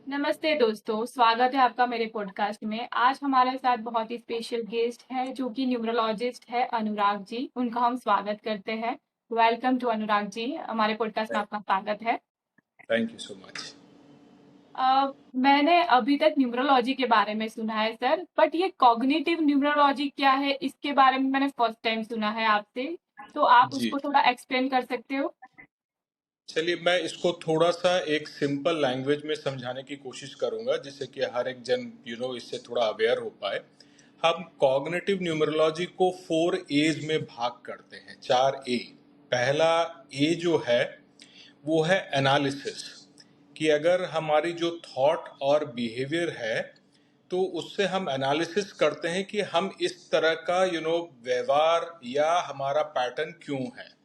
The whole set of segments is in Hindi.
नमस्ते दोस्तों, स्वागत है आपका मेरे पॉडकास्ट में। आज हमारे साथ बहुत ही स्पेशल गेस्ट है जो कि न्यूमरोलॉजिस्ट है अनुराग जी। उनका हम स्वागत करते हैं। वेलकम टू अनुराग जी, हमारे पॉडकास्ट में आपका स्वागत है। Thank you so much. मैंने अभी तक न्यूमरोलॉजी के बारे में सुना है सर, बट ये कॉग्निटिव न्यूमरोलॉजी क्या है इसके बारे में मैंने फर्स्ट टाइम सुना है आपसे। तो आप जी, उसको थोड़ा एक्सप्लेन कर सकते हो? चलिए मैं इसको थोड़ा-सा एक सिंपल लैंग्वेज में समझाने की कोशिश करूँगा जिससे कि हर एक जन इससे थोड़ा अवेयर हो पाए। हम कॉग्निटिव न्यूमरोलॉजी को 4 एज़ में भाग करते हैं, 4 ए। पहला ए जो है, वो है एनालिसिस, कि अगर हमारी जो थॉट और बिहेवियर है, तो उससे हम एनालिसिस करते हैं कि हम इस तरह का व्यवहार या हमारा पैटर्न क्यों है।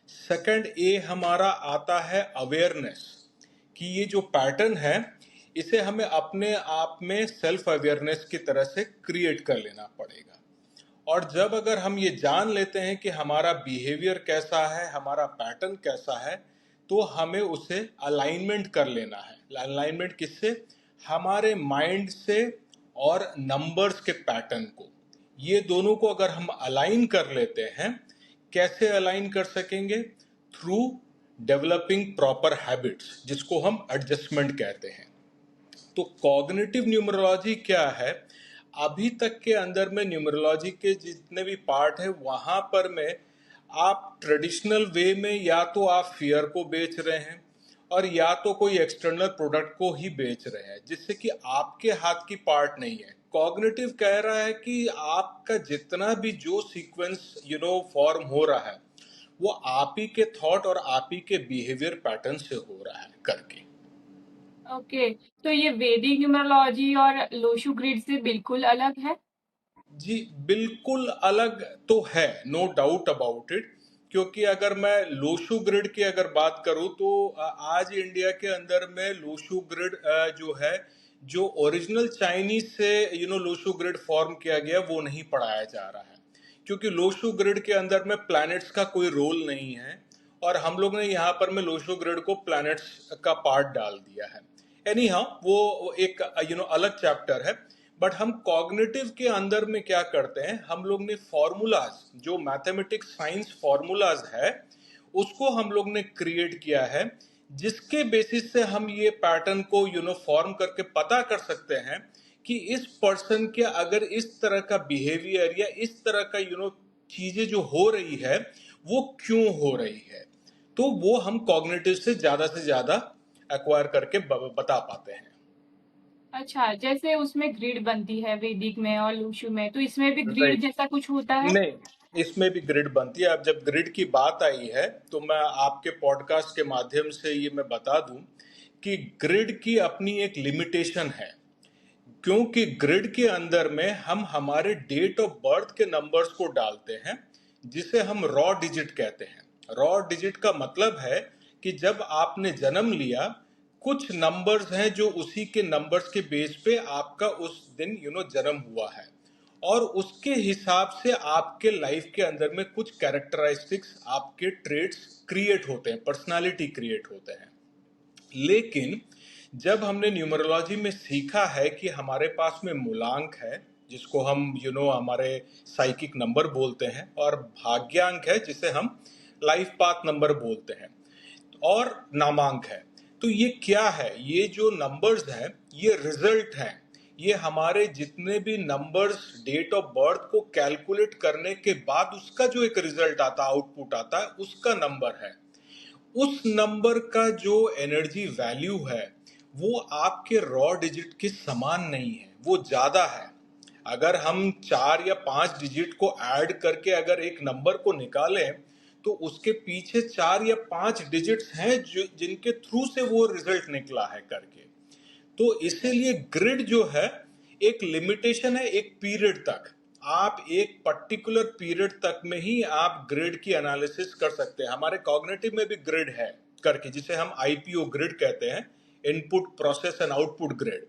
सेकंड ए हमारा आता है अवेयरनेस, कि ये जो पैटर्न है इसे हमें अपने आप में सेल्फ अवेयरनेस की तरह से क्रिएट कर लेना पड़ेगा। और जब अगर हम ये जान लेते हैं कि हमारा बिहेवियर कैसा है, हमारा पैटर्न कैसा है, तो हमें उसे अलाइनमेंट कर लेना है। अलाइनमेंट किससे? हमारे माइंड से और नंबर्स के पैटर्न को। ये दोनों को अगर हम अलाइन कर लेते हैं, कैसे अलाइन कर सकेंगे? थ्रू डेवलपिंग प्रॉपर हैबिट्स, जिसको हम एडजस्टमेंट कहते हैं। तो कॉग्निटिव न्यूमरोलॉजी क्या है? अभी तक के अंदर में न्यूमरोलॉजी के जितने भी पार्ट है वहां पर में आप ट्रेडिशनल वे में या तो आप फियर को बेच रहे हैं और या तो कोई एक्सटर्नल प्रोडक्ट को ही बेच रहे हैं, जिससे कि आपके हाथ की पार्ट नहीं है। कॉग्निटिव कह रहा है कि आपका जितना भी जो सीक्वेंस फॉर्म हो रहा है, वो आप ही के थॉट और आप ही के बिहेवियर पैटर्न से हो रहा है करके। ओके, तो ये वैदिक न्यूमरोलॉजी और लोशु ग्रिड से बिल्कुल अलग है? जी, बिल्कुल अलग तो है, नो डाउट अबाउट इट। क्योंकि अगर मैं लोशु ग्रिड की अगर बात करूं तो आज इंडिया के अंदर में लोशु ग्रिड जो है, जो ओरिजिनल चाइनीज से लोशु ग्रिड फॉर्म किया गया, वो नहीं पढ़ाया जा रहा है। क्योंकि लोशु ग्रिड के अंदर में प्लैनेट्स का कोई रोल नहीं है, और हम लोग ने यहाँ पर में लोशु ग्रिड को प्लैनेट्स का पार्ट डाल दिया है। एनी हाउ, वो एक अलग चैप्टर है। बट हम कॉग्निटिव के अंदर में क्या करते हैं, हम लोग ने फॉर्मूलाज, जो मैथमेटिक्स साइंस फॉर्मूलाज है, उसको हम लोग ने क्रिएट किया है, जिसके बेसिस से हम ये पैटर्न को फॉर्म करके पता कर सकते हैं कि इस पर्सन के अगर इस तरह का बिहेवियर या इस तरह का चीजें जो हो रही है, वो क्यों हो रही है। तो वो हम कॉग्निटिव से ज्यादा एक्वायर करके बता पाते हैं। अच्छा, जैसे उसमें ग्रिड बनती है वैदिक में और लूशु में, तो इसमें भी ग्रिड राइट। जैसा कुछ होता है? नहीं, इसमें भी ग्रिड बनती है। अब जब ग्रिड की बात आई है, तो मैं आपके पॉडकास्ट के माध्यम से ये मैं बता दूं कि ग्रिड की अपनी एक लिमिटेशन है। क्योंकि ग्रिड के अंदर में हम हमारे डेट ऑफ बर्थ के नंबर्स को डालते हैं, जिसे हम रॉ डिजिट कहते हैं। रॉ डिजिट का मतलब है कि जब आपने जन्म लिया, कुछ नंबर्स हैं जो उसी के नंबर्स के बेस पे आपका उस दिन जन्म हुआ है, और उसके हिसाब से आपके लाइफ के अंदर में कुछ कैरेक्टरिस्टिक्स, आपके ट्रेड्स क्रिएट होते हैं, पर्सनालिटी क्रिएट होते हैं। लेकिन जब हमने न्यूमरोलॉजी में सीखा है कि हमारे पास में मूलांक है, जिसको हम हमारे साइकिक नंबर बोलते हैं, और भाग्यांक है जिसे हम लाइफ पाथ नंबर बोलते हैं, और नामांक है। तो ये क्या है? ये जो नंबर्स हैं, ये रिजल्ट हैं। ये हमारे जितने भी नंबर्स डेट ऑफ बर्थ को कैलकुलेट करने के बाद उसका जो एक रिजल्ट आता, आउटपुट आता है, उसका नंबर है। उस नंबर का जो एनर्जी वैल्यू है, वो आपके रॉ डिजिट के समान नहीं है, वो ज्यादा है। अगर हम 4 या 5 डिजिट को ऐड करके अगर एक नंबर को निकालें, तो उसके पीछे 4 या 5 डिजिट्स हैं जो जिनके थ्रू से वो रिजल्ट निकला है करके। तो इसीलिए ग्रिड जो है, एक लिमिटेशन है, एक पीरियड तक। आप एक पर्टिकुलर पीरियड तक में ही आप ग्रिड की एनालिसिस कर सकते हैं। हमारे कॉग्निटिव में भी ग्रिड है करके, जिसे हम आईपीओ ग्रिड कहते हैं, input process and output grid.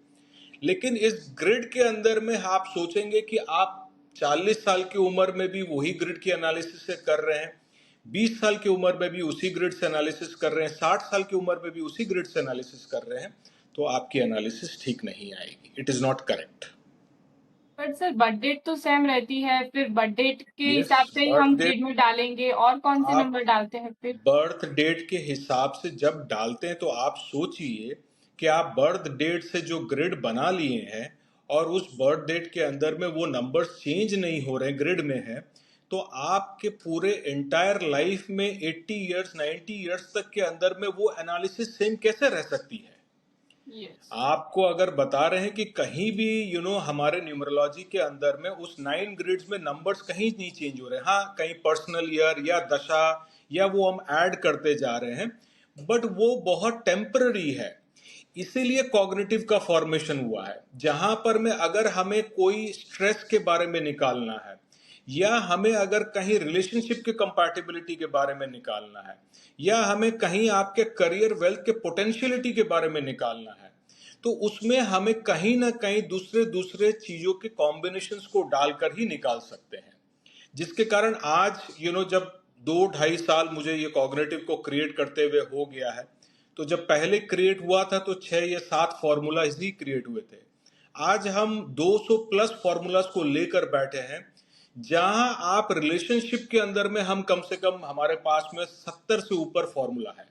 लेकिन इस ग्रिड के अंदर में आप सोचेंगे कि आप 40 साल की उम्र में भी वही ग्रिड की एनालिसिस से कर रहे हैं, 20 साल की उम्र में भी उसी ग्रिड से एनालिसिस कर रहे हैं, 60 साल की उम्र में भी उसी ग्रिड से एनालिसिस कर रहे हैं, तो आपकी एनालिसिस ठीक नहीं आएगी, it is not correct. But sir birth date तो सेम रहती है, फिर बर्थ डेट के यस, हिसाब से ही बर्थ हम डेट, ग्रिड में डालेंगे, और कौन से आप नंबर डालते हैं फिर? बर्थ डेट के हिसाब से जब डालते हैं तो आप सोचिए कि आप बर्थ डेट से जो ग्रिड बना लिए हैं और उस बर्थ डेट के अंदर में वो नंबर्स चेंज नहीं हो रहे, ग्रिड में है, तो आपके पूरे एंटायर लाइफ में 80 इयर्स 90 इयर्स तक के अंदर में वो एनालिसिस सेम कैसे रह सकती है? यस। आपको अगर बता रहे हैं कि कहीं भी हमारे न्यूमरोलॉजी के अंदर में उस 9 ग्रिड्स में नंबर्स कहीं नहीं चेंज हो रहे, हाँ कहीं पर्सनल ईयर या दशा या वो हम ऐड करते जा रहे हैं, बट वो बहुत टेम्पररी है। इसीलिए कॉग्निटिव का फॉर्मेशन हुआ है, जहां पर में अगर हमें कोई स्ट्रेस के बारे में निकालना है या हमें अगर कहीं रिलेशनशिप के कंपैटिबिलिटी के बारे में निकालना है या हमें कहीं आपके करियर वेल्थ के पोटेंशियलिटी के बारे में निकालना है, तो उसमें हमें कहीं ना कहीं दूसरे दूसरे चीजों के कॉम्बिनेशंस को डालकर ही निकाल सकते हैं। जिसके कारण आज जब 2 ढाई साल मुझे ये कॉग्निटिव को क्रिएट करते हुए हो गया है, तो जब पहले क्रिएट हुआ था तो 6 या 7 फॉर्मूलाज ही क्रिएट हुए थे। आज हम 200 प्लस फॉर्मूलाज को लेकर बैठे हैं, जहां आप रिलेशनशिप के अंदर में हम कम से कम हमारे पास में 70 से ऊपर फॉर्मूला है,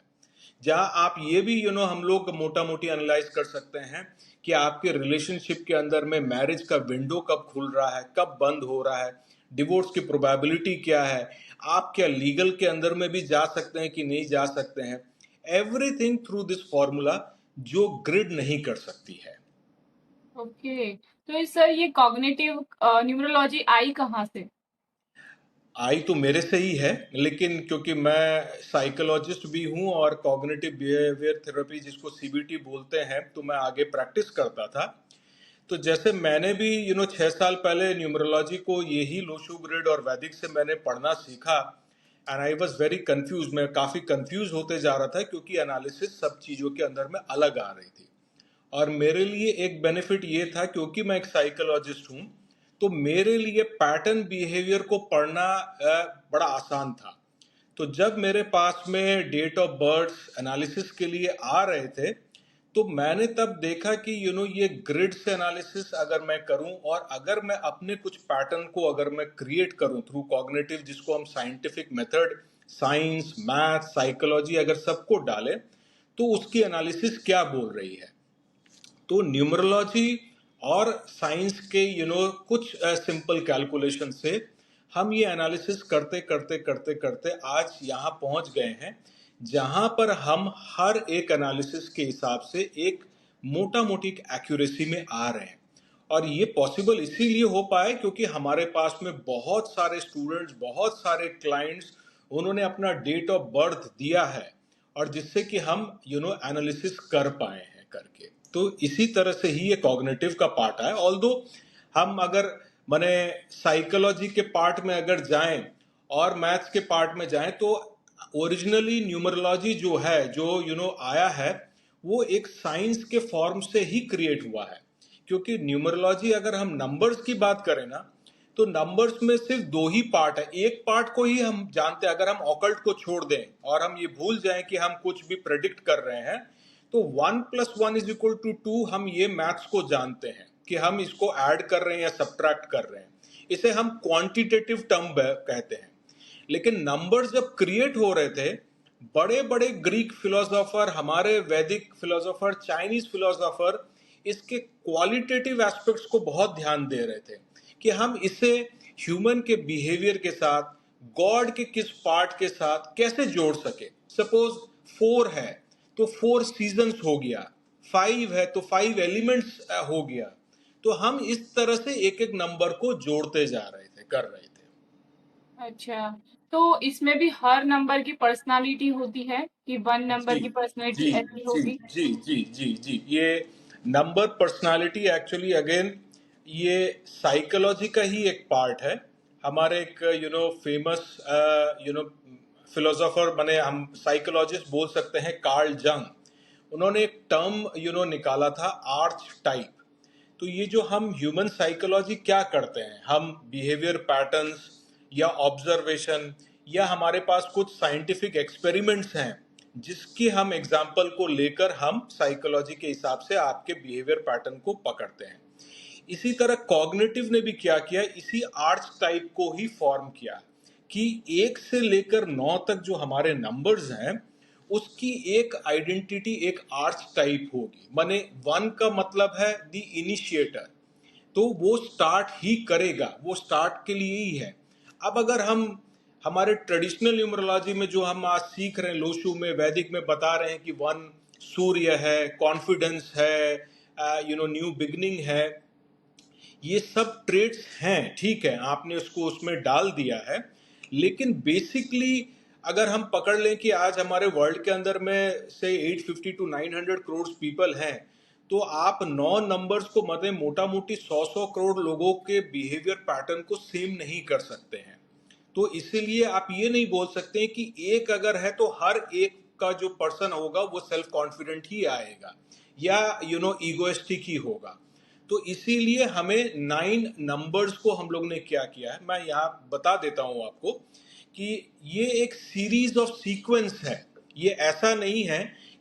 जहां आप ये भी हम लोग मोटा मोटी एनालाइज कर सकते हैं कि आपके रिलेशनशिप के अंदर में मैरिज का विंडो कब खुल रहा है, कब बंद हो रहा है, डिवोर्स की प्रोबेबिलिटी क्या है, आप क्या लीगल के अंदर में भी जा सकते हैं कि नहीं जा सकते हैं। एवरीथिंग थ्रू दिस फॉर्मूला, जो ग्रिड नहीं कर सकती है। ओके, तो सर ये कॉग्निटिव न्यूमरोलॉजी आई कहाँ से? आई तो मेरे से ही है, लेकिन क्योंकि मैं साइकोलॉजिस्ट भी हूं और कॉग्निटिव बिहेवियर थेरेपी जिसको सीबीटी बोलते हैं, तो मैं आगे प्रैक्टिस करता था। तो जैसे मैंने भी 6 साल पहले न्यूमरोलॉजी को यही लोशू ग्रिड और वैदिक से मैंने पढ़ना सीखा, and I was very confuse, मैं काफ़ी कंफ्यूज होते जा रहा था क्योंकि एनालिसिस सब चीज़ों के अंदर में अलग आ रही थी। और मेरे लिए एक बेनिफिट ये था, क्योंकि मैं एक साइकोलॉजिस्ट हूँ, तो मेरे लिए पैटर्न बिहेवियर को पढ़ना बड़ा आसान था। तो जब मेरे पास में डेट ऑफ बर्थ एनालिसिस के लिए आ रहे थे, तो मैंने तब देखा कि ये ग्रिड से एनालिसिस अगर मैं करूं और अगर मैं अपने कुछ पैटर्न को अगर मैं क्रिएट करूं थ्रू कॉग्निटिव, जिसको हम scientific method, science, math, psychology अगर सबको डालें, तो उसकी एनालिसिस क्या बोल रही है। तो न्यूमरोलॉजी और साइंस के कुछ सिंपल कैलकुलेशन से हम ये एनालिसिस करते करते करते करते आज यहाँ पहुँच गए हैं, जहाँ पर हम हर एक एनालिसिस के हिसाब से एक मोटा मोटी एक्यूरेसी में आ रहे हैं। और ये पॉसिबल इसीलिए हो पाए क्योंकि हमारे पास में बहुत सारे स्टूडेंट्स, बहुत सारे क्लाइंट्स, उन्होंने अपना डेट ऑफ बर्थ दिया है, और जिससे कि हम एनालिसिस कर पाए हैं करके। तो इसी तरह से ही ये कॉग्निटिव का पार्ट है। ऑल्दो हम अगर माने साइकोलॉजी के पार्ट में अगर जाएं और मैथ्स के पार्ट में जाएं, तो ओरिजिनली न्यूमरोलॉजी जो है, जो आया है, वो एक साइंस के फॉर्म से ही क्रिएट हुआ है। क्योंकि न्यूमरोलॉजी, अगर हम नंबर्स की बात करें ना, तो नंबर्स में सिर्फ 2 ही पार्ट है। एक पार्ट को ही हम जानते हैं, अगर हम ऑकल्ट को छोड़ दें और हम ये भूल जाएं कि हम कुछ भी प्रेडिक्ट कर रहे हैं, तो 1+1=2 हम ये मैथ्स को जानते हैं कि हम इसको ऐड कर रहे हैं या सब्ट्रैक्ट कर रहे हैं। इसे हम क्वांटिटेटिव टर्म कहते हैं। लेकिन नंबर्स जब क्रिएट हो रहे थे, बड़े बड़े ग्रीक फिलोसोफर, हमारे वैदिक फिलोसोफर, चाइनीज फिलोसोफर इसके क्वालिटेटिव एस्पेक्ट्स को बहुत ध्यान दे रहे थे कि हम इसे ह्यूमन के बिहेवियर के साथ, गॉड के किस पार्ट के साथ कैसे जोड़ सके। सपोज 4 है तो 4 सीजन्स हो गया, 5 है तो 5 एलिमेंट्स हो गया। तो हम इस तरह से एक एक नंबर को जोड़ते जा रहे थे, कर रहे थे। अच्छा, तो इसमें भी हर नंबर की पर्सनालिटी होती है कि 1 नंबर जी की पर्सनालिटी जी ऐसी जी होगी? जी जी जी जी, ये नंबर पर्सनालिटी एक्चुअली अगेन ये साइकोलॉजी का ही एक पार्ट है। हमारे एक फेमस फिलोसोफर, माने हम साइकोलॉजिस्ट बोल सकते हैं, कार्ल जंग, उन्होंने एक टर्म निकाला था, आर्च टाइप। तो ये जो हम ह्यूमन साइकोलॉजी क्या करते हैं, हम बिहेवियर पैटर्न्स या ऑब्जर्वेशन या हमारे पास कुछ साइंटिफिक एक्सपेरिमेंट्स हैं जिसकी हम एग्जाम्पल को लेकर हम साइकोलॉजी के हिसाब से आपके बिहेवियर पैटर्न को पकड़ते हैं। इसी तरह कॉग्निटिव ने भी क्या किया, इसी आर्च टाइप को ही फॉर्म किया कि 1 से लेकर 9 तक जो हमारे नंबर्स हैं उसकी एक आइडेंटिटी, एक आर्च टाइप होगी। माने 1 का मतलब है द इनिशिएटर, तो वो स्टार्ट ही करेगा, वो स्टार्ट के लिए ही है। अब अगर हम हमारे ट्रेडिशनल न्यूमरोलॉजी में जो हम आज सीख रहे हैं, लोशु में, वैदिक में बता रहे हैं कि 1 सूर्य है, कॉन्फिडेंस है, न्यू बिगनिंग है, ये सब ट्रेड्स हैं, ठीक है, आपने उसको उसमें डाल दिया है। लेकिन बेसिकली अगर हम पकड़ लें कि आज हमारे वर्ल्ड के अंदर में से 850 टू 900 करोड़ पीपल हैं, तो आप 9 नंबर्स को मतलब मोटा मोटी 100 करोड़ लोगों के बिहेवियर पैटर्न को सेम नहीं कर सकते हैं। तो इसीलिए आप ये नहीं बोल सकते हैं कि एक अगर है तो हर एक का जो पर्सन होगा वो सेल्फ कॉन्फिडेंट ही आएगा या ईगोइस्टिक ही होगा। तो इसीलिए हमें 9 नंबर्स को हम लोग ने क्या किया है, मैं यहाँ बता देता हूँ आपको कि ये एक सीरीज ऑफ सीक्वेंस है। ये ऐसा नहीं है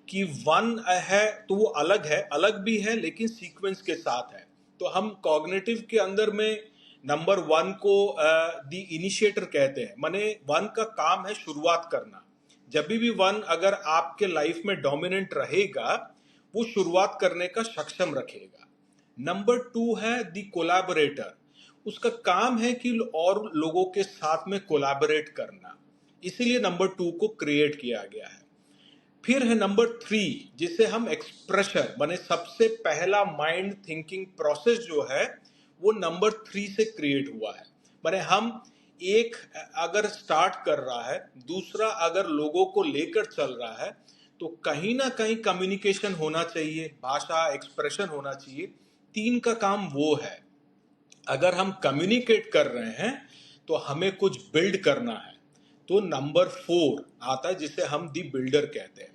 कि 1 है तो वो अलग है, अलग भी है लेकिन सीक्वेंस के साथ है। तो हम कॉग्निटिव के अंदर में नंबर 1 को द इनिशिएटर कहते हैं। माने 1 का काम है शुरुआत करना। जब भी 1 अगर आपके लाइफ में डोमिनेंट रहेगा, वो शुरुआत करने का सक्षम रखेगा। नंबर 2 है द कोलैबोरेटर, उसका काम है कि और लोगों के साथ में कोलैबोरेट करना, इसीलिए नंबर 2 को क्रिएट किया गया है। फिर है नंबर 3 जिसे हम एक्सप्रेशर, माने सबसे पहला माइंड थिंकिंग प्रोसेस जो है वो नंबर 3 से क्रिएट हुआ है। माने हम एक अगर स्टार्ट कर रहा है, दूसरा अगर लोगों को लेकर चल रहा है, तो कहीं ना कहीं कम्युनिकेशन होना चाहिए, भाषा, एक्सप्रेशन होना चाहिए। 3 का काम वो है। अगर हम कम्युनिकेट कर रहे हैं तो हमें कुछ बिल्ड करना है, तो नंबर 4 आता है जिसे हम दी बिल्डर कहते हैं।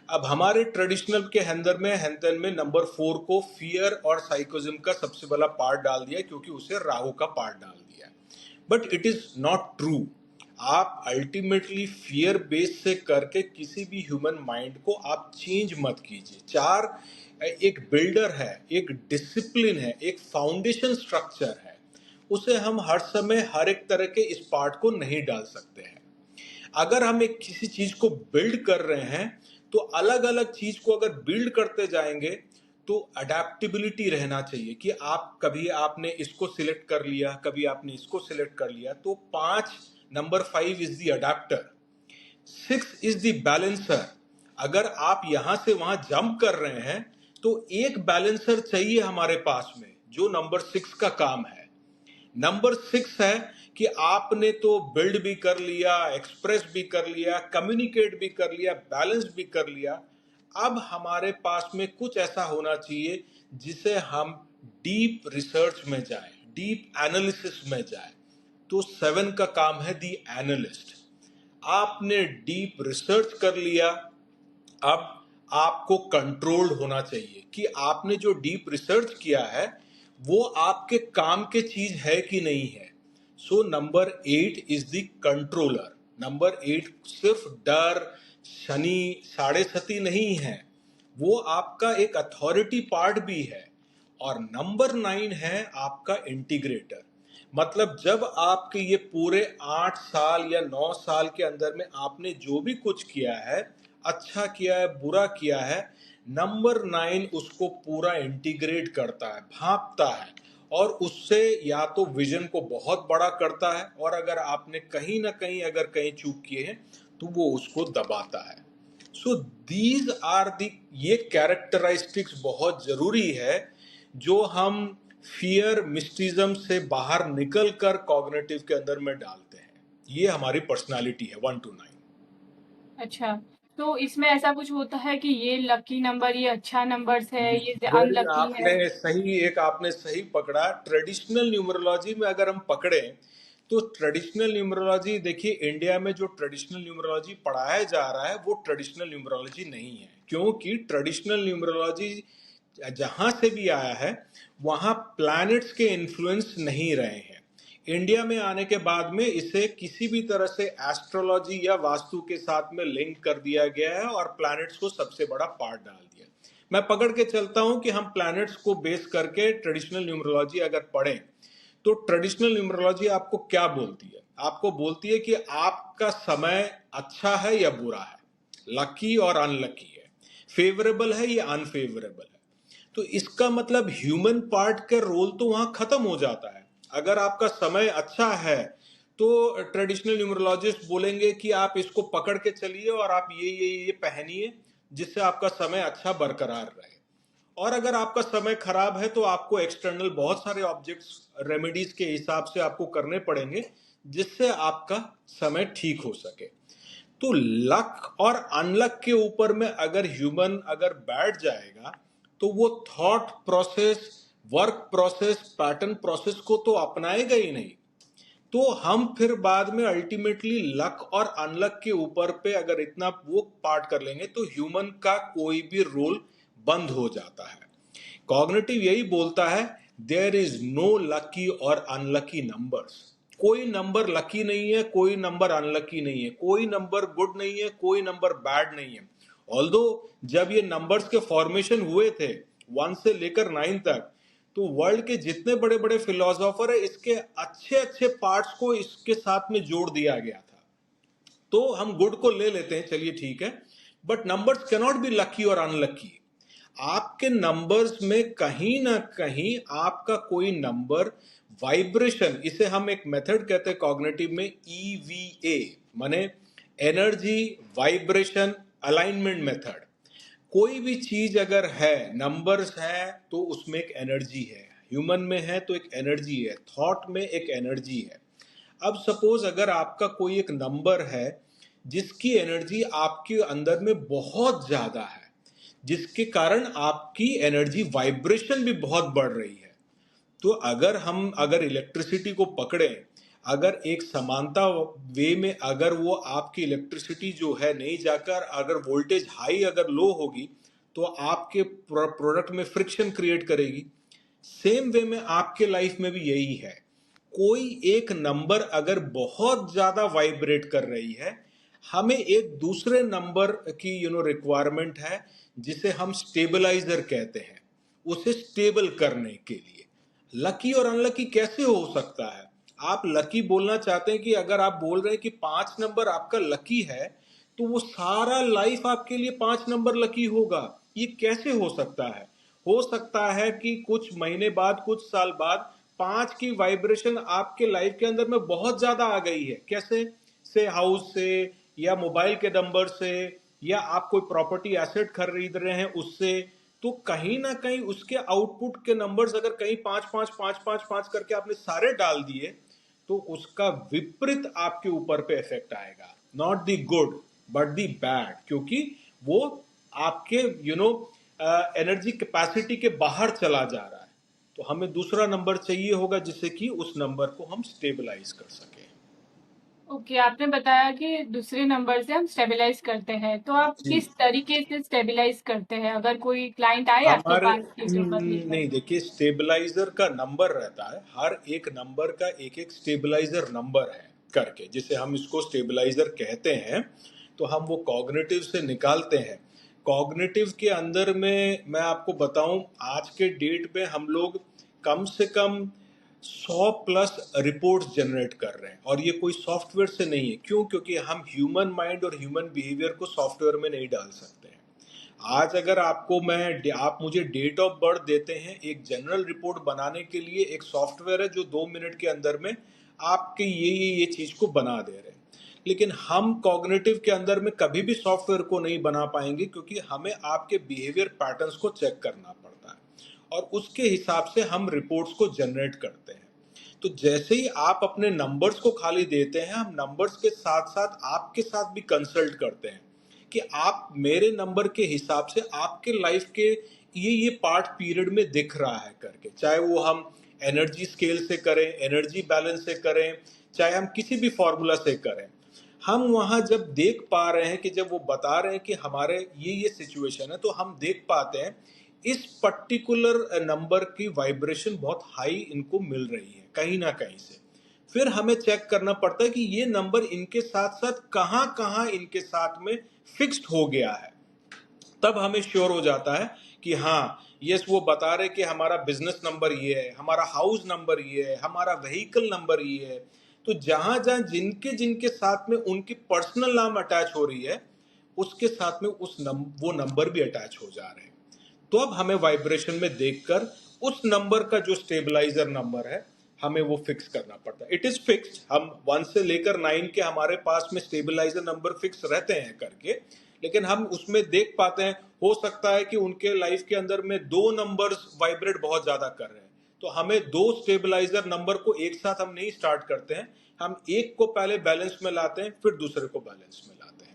अब हमारे ट्रेडिशनल के हैंतन में नंबर 4 को फियर और साइकोज्म का सबसे बड़ा पार्ट डाल दिया क्योंकि उसे राहु का पार्ट डाल दिया। But it is not true. आप अल्टीमेटली फियर बेस से करके किसी भी ह्यूमन माइंड को आप चेंज मत कीजिए। 4 एक बिल्डर है, एक डिसिप्लिन है, एक फाउंडेशन स्ट्रक्चर है, उसे हम हर समय हर एक तरह के इस पार्ट को नहीं डाल सकते हैं। अगर हम एक किसी चीज को बिल्ड कर रहे हैं तो अलग अलग चीज को अगर बिल्ड करते जाएंगे तो अडेप्टिबिलिटी रहना चाहिए कि आप कभी आपने इसको सिलेक्ट कर लिया, कभी आपने इसको सिलेक्ट कर लिया। तो 5 number 5 is the adapter, 6 is the balancer. अगर आप यहां से वहां जंप कर रहे हैं तो एक बैलेंसर चाहिए हमारे पास में, जो नंबर 6 का काम है। नंबर 6 है कि आपने तो बिल्ड भी कर लिया, एक्सप्रेस भी कर लिया, कम्युनिकेट भी कर लिया, बैलेंस भी कर लिया। अब हमारे पास में कुछ ऐसा होना चाहिए जिसे हम डीप रिसर्च में जाएं, डीप एनालिसिस में जाएं। तो 7 का काम है दी एनालिस्ट। आपने डीप रिसर्च कर लिया, अब आपको कंट्रोल्ड होना चाहिए कि आपने जो डीप रिसर्च किया है वो आपके काम के चीज है कि नहीं है। So number 8 is the controller. Number 8 सिर्फ डर, शनि, साढ़े सती नहीं है, वो आपका एक अथॉरिटी पार्ट भी है। और नंबर 9 है आपका इंटीग्रेटर। मतलब जब आपके ये पूरे 8 साल या 9 साल के अंदर में आपने जो भी कुछ किया है, अच्छा किया है, बुरा किया है, नंबर 9 उसको पूरा इंटीग्रेट करता है, भांपता है, और उससे या तो विजन को बहुत बड़ा करता है, और अगर आपने कहीं ना कहीं अगर कहीं चूक किए हैं तो वो उसको दबाता है। सो दीज आर दी, ये कैरेक्टरिस्टिक्स बहुत जरूरी है जो हम फियर मिस्टिज्म से बाहर निकल कर कॉग्निटिव के अंदर में डालते हैं। ये हमारी पर्सनालिटी है 1 to 9। अच्छा, तो इसमें ऐसा कुछ होता है कि ये लकी नंबर, ये अच्छा नंबर्स है, ये वेरी अनलकी है? आपने सही पकड़ा। ट्रेडिशनल न्यूमरोलॉजी में अगर हम पकड़े तो ट्रेडिशनल न्यूमरोलॉजी, देखिए इंडिया में जो ट्रेडिशनल न्यूमरोलॉजी पढ़ाया जा रहा है वो ट्रेडिशनल न्यूमरोलॉजी नहीं है, क्योंकि ट्रेडिशनल न्यूमरोलॉजी जहां से भी आया है वहां प्लैनेट्स के इन्फ्लुएंस नहीं रहे हैं। इंडिया में आने के बाद में इसे किसी भी तरह से एस्ट्रोलॉजी या वास्तु के साथ में लिंक कर दिया गया है और प्लैनेट्स को सबसे बड़ा पार्ट डाल दिया। मैं पकड़ के चलता हूं कि हम प्लैनेट्स को बेस करके ट्रेडिशनल न्यूमरोलॉजी अगर पढ़ें तो ट्रेडिशनल न्यूमरोलॉजी आपको क्या बोलती है? आपको बोलती है कि आपका समय अच्छा है या बुरा है, लकी और अनलकी है, फेवरेबल है या अनफेवरेबल है। तो इसका मतलब ह्यूमन पार्ट का रोल तो वहां खत्म हो जाता है। अगर आपका समय अच्छा है तो ट्रेडिशनल न्यूमरोलॉजिस्ट बोलेंगे कि आप इसको पकड़ के चलिए और आप ये पहनिए जिससे आपका समय अच्छा बरकरार रहे। और अगर आपका समय खराब है तो आपको एक्सटर्नल बहुत सारे ऑब्जेक्ट्स रेमेडीज के हिसाब से आपको करने पड़ेंगे जिससे आपका समय ठीक हो सके। तो लक और अनलक के ऊपर में अगर ह्यूमन अगर बैठ जाएगा तो वो thought process, work process, pattern process को तो अपनाएगा ही नहीं। तो हम फिर बाद में अल्टीमेटली लक और अनलक के ऊपर पे अगर इतना वो पार्ट कर लेंगे तो ह्यूमन का कोई भी रोल बंद हो जाता है। कॉग्निटिव यही बोलता है, देयर इज नो लकी और अनलकी नंबर्स। कोई नंबर लकी नहीं है, कोई नंबर अनलकी नहीं है, कोई नंबर गुड नहीं है, कोई नंबर बैड नहीं है। ऑल्दो जब ये नंबर्स के फॉर्मेशन हुए थे 1 से लेकर 9 तक, तो वर्ल्ड के जितने बड़े बड़े फिलोसोफर है इसके अच्छे अच्छे पार्ट्स को इसके साथ में जोड़ दिया गया था। तो हम गुड को ले लेते हैं, चलिए ठीक है, but numbers cannot be lucky और अनलकी। आपके नंबर्स में कहीं ना कहीं आपका कोई नंबर वाइब्रेशन, इसे हम एक मेथड कहते हैं कॉग्निटिव में EVA, माने एनर्जी वाइब्रेशन अलाइनमेंट मेथड। कोई भी चीज अगर है, नंबर्स है तो उसमें एक एनर्जी है, ह्यूमन में है तो एक एनर्जी है, थॉट में एक एनर्जी है। अब सपोज अगर आपका कोई एक नंबर है जिसकी एनर्जी आपके अंदर में बहुत ज्यादा है, जिसके कारण आपकी एनर्जी वाइब्रेशन भी बहुत बढ़ रही है, तो अगर इलेक्ट्रिसिटी को पकड़ें, अगर एक समानता वे में अगर वो आपकी इलेक्ट्रिसिटी जो है नहीं जाकर अगर वोल्टेज हाई अगर लो होगी तो आपके प्रोडक्ट में फ्रिक्शन क्रिएट करेगी। सेम वे में आपके लाइफ में भी यही है। कोई एक नंबर अगर बहुत ज्यादा वाइब्रेट कर रही है, हमें एक दूसरे नंबर की रिक्वायरमेंट है जिसे हम स्टेबलाइजर कहते हैं, उसे स्टेबल करने के लिए। लकी और अनलकी कैसे हो सकता है? आप लकी बोलना चाहते हैं कि अगर आप बोल रहे हैं कि 5 नंबर आपका लकी है तो वो सारा लाइफ आपके लिए 5 नंबर लकी होगा, ये कैसे हो सकता है? हो सकता है कि कुछ महीने बाद, कुछ साल बाद 5 की वाइब्रेशन आपके लाइफ के अंदर में बहुत ज्यादा आ गई है। कैसे? से हाउस से, या मोबाइल के नंबर से, या आप कोई प्रॉपर्टी एसेट खरीद रहे हैं उससे। तो कहीं ना कहीं उसके आउटपुट के नंबर्स अगर कहीं 5 5 5 5 5 करके आपने सारे डाल दिए तो उसका विपरीत आपके ऊपर पे इफेक्ट आएगा, not the good but the bad, क्योंकि वो आपके एनर्जी कैपेसिटी के बाहर चला जा रहा है। तो हमें दूसरा नंबर चाहिए होगा जिससे कि उस नंबर को हम स्टेबलाइज कर सकें। ओके, आपने बताया कि दूसरे नंबर से हम स्टेबलाइज करते हैं, तो आप जी, किस तरीके से स्टेबलाइज करते हैं? अगर कोई क्लाइंट आए आपके हमारे पास ये नंबर लेकर। नहीं, देखिए स्टेबलाइजर का नंबर रहता है, हर एक नंबर का एक एक स्टेबलाइजर नंबर है करके, जिसे हम इसको स्टेबलाइजर कहते हैं। तो हम वो कॉग्निटिव से निकालते हैं। कॉग्निटिव के अंदर में मैं आपको बताऊं, आज के डेट में हम लोग कम से कम 100 प्लस रिपोर्ट्स जनरेट कर रहे हैं, और ये कोई सॉफ्टवेयर से नहीं है। क्यों? क्योंकि हम ह्यूमन माइंड और ह्यूमन बिहेवियर को सॉफ्टवेयर में नहीं डाल सकते हैं। आज अगर आप मुझे डेट ऑफ बर्थ देते हैं, एक जनरल रिपोर्ट बनाने के लिए एक सॉफ्टवेयर है जो 2 मिनट के अंदर में आपके ये चीज को बना दे रहे हैं। लेकिन हम कॉग्निटिव के अंदर में कभी भी सॉफ्टवेयर को नहीं बना पाएंगे, क्योंकि हमें आपके बिहेवियर पैटर्न्स को चेक करना पड़ता है और उसके हिसाब से हम रिपोर्ट्स को जनरेट करते हैं। तो जैसे ही आप अपने नंबर्स को खाली देते हैं, हम नंबर्स के साथ साथ आपके साथ भी कंसल्ट करते हैं कि आप मेरे नंबर के हिसाब से आपके लाइफ के ये पार्ट पीरियड में दिख रहा है करके, चाहे वो हम एनर्जी स्केल से करें, एनर्जी बैलेंस से करें, चाहे हम किसी भी फॉर्मूला से करें। हम वहां जब देख पा रहे हैं कि जब वो बता रहे हैं कि हमारे ये सिचुएशन है, तो हम देख पाते हैं इस पर्टिकुलर नंबर की वाइब्रेशन बहुत हाई इनको मिल रही है कहीं ना कहीं से। फिर हमें चेक करना पड़ता है कि ये नंबर इनके साथ साथ कहाँ कहाँ इनके साथ में फिक्स्ड हो गया है। तब हमें श्योर हो जाता है कि हाँ, यस, वो बता रहे कि हमारा बिजनेस नंबर ये है, हमारा हाउस नंबर ये है, हमारा व्हीकल नंबर ये है। तो जहां जहां जिनके जिनके साथ में उनकी पर्सनल नाम अटैच हो रही है, उसके साथ में वो नंबर भी अटैच हो जा रहे हैं। तो अब हमें वाइब्रेशन में देखकर उस नंबर का जो स्टेबलाइजर नंबर है, हमें वो फिक्स करना पड़ता है। इट इज फिक्स्ड, हम 1 से लेकर 9 के हमारे पास में स्टेबलाइजर नंबर फिक्स रहते हैं करके, लेकिन हम उसमें देख पाते हैं, हो सकता है कि उनके लाइफ के अंदर में 2 नंबर्स वाइब्रेट बहुत ज्यादा कर रहे हैं। तो हमें 2 स्टेबलाइजर नंबर को एक साथ हम नहीं स्टार्ट करते हैं, हम एक को पहले बैलेंस में लाते हैं, फिर दूसरे को बैलेंस में लाते हैं।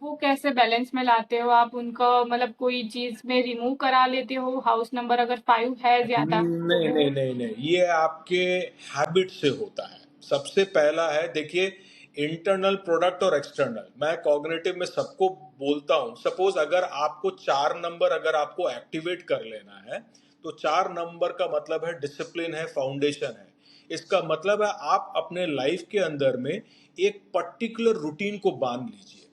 वो कैसे बैलेंस में लाते हो आप उनको, मतलब कोई चीज में रिमूव करा लेते हो? हाउस नंबर अगर 5 है ज्यादा तो नहीं वो नहीं नहीं नहीं, ये आपके हैबिट से होता है। सबसे पहला है, देखिए, इंटरनल प्रोडक्ट और एक्सटर्नल। मैं कॉग्निटिव में सबको बोलता हूँ, सपोज अगर आपको 4 नंबर अगर आपको एक्टिवेट कर लेना है, तो 4 नंबर का मतलब है डिसिप्लिन है, फाउंडेशन है। इसका मतलब है आप अपने लाइफ के अंदर में एक पर्टिकुलर रूटीन को बांध लीजिए।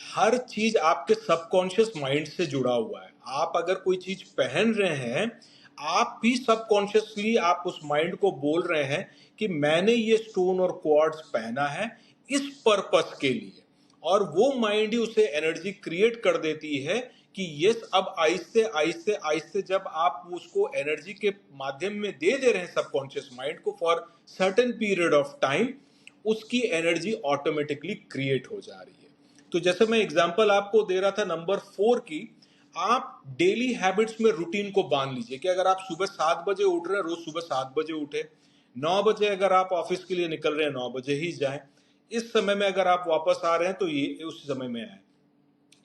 हर चीज आपके सबकॉन्शियस माइंड से जुड़ा हुआ है। आप अगर कोई चीज पहन रहे हैं, आप भी सबकॉन्शियसली आप उस माइंड को बोल रहे हैं कि मैंने ये स्टोन और क्वार्ट्ज पहना है इस पर्पस के लिए। और वो माइंड ही उसे एनर्जी क्रिएट कर देती है कि यस, अब आहिस्ते आहिस्ते आहिस्ते जब आप उसको एनर्जी के माध्यम में दे दे रहे हैं सबकॉन्शियस माइंड को for certain period of time, उसकी एनर्जी ऑटोमेटिकली क्रिएट हो जा रही है। तो जैसे मैं एग्जांपल आपको दे रहा था नंबर 4 की, आप डेली हैबिट्स में रूटीन को बांध लीजिए कि अगर आप सुबह 7 बजे उठ रहे हैं, रोज सुबह 7 बजे उठे। 9 बजे अगर आप ऑफिस के लिए निकल रहे हैं, 9 बजे ही जाएं। इस समय में अगर आप वापस आ रहे हैं तो ये उस समय में आए।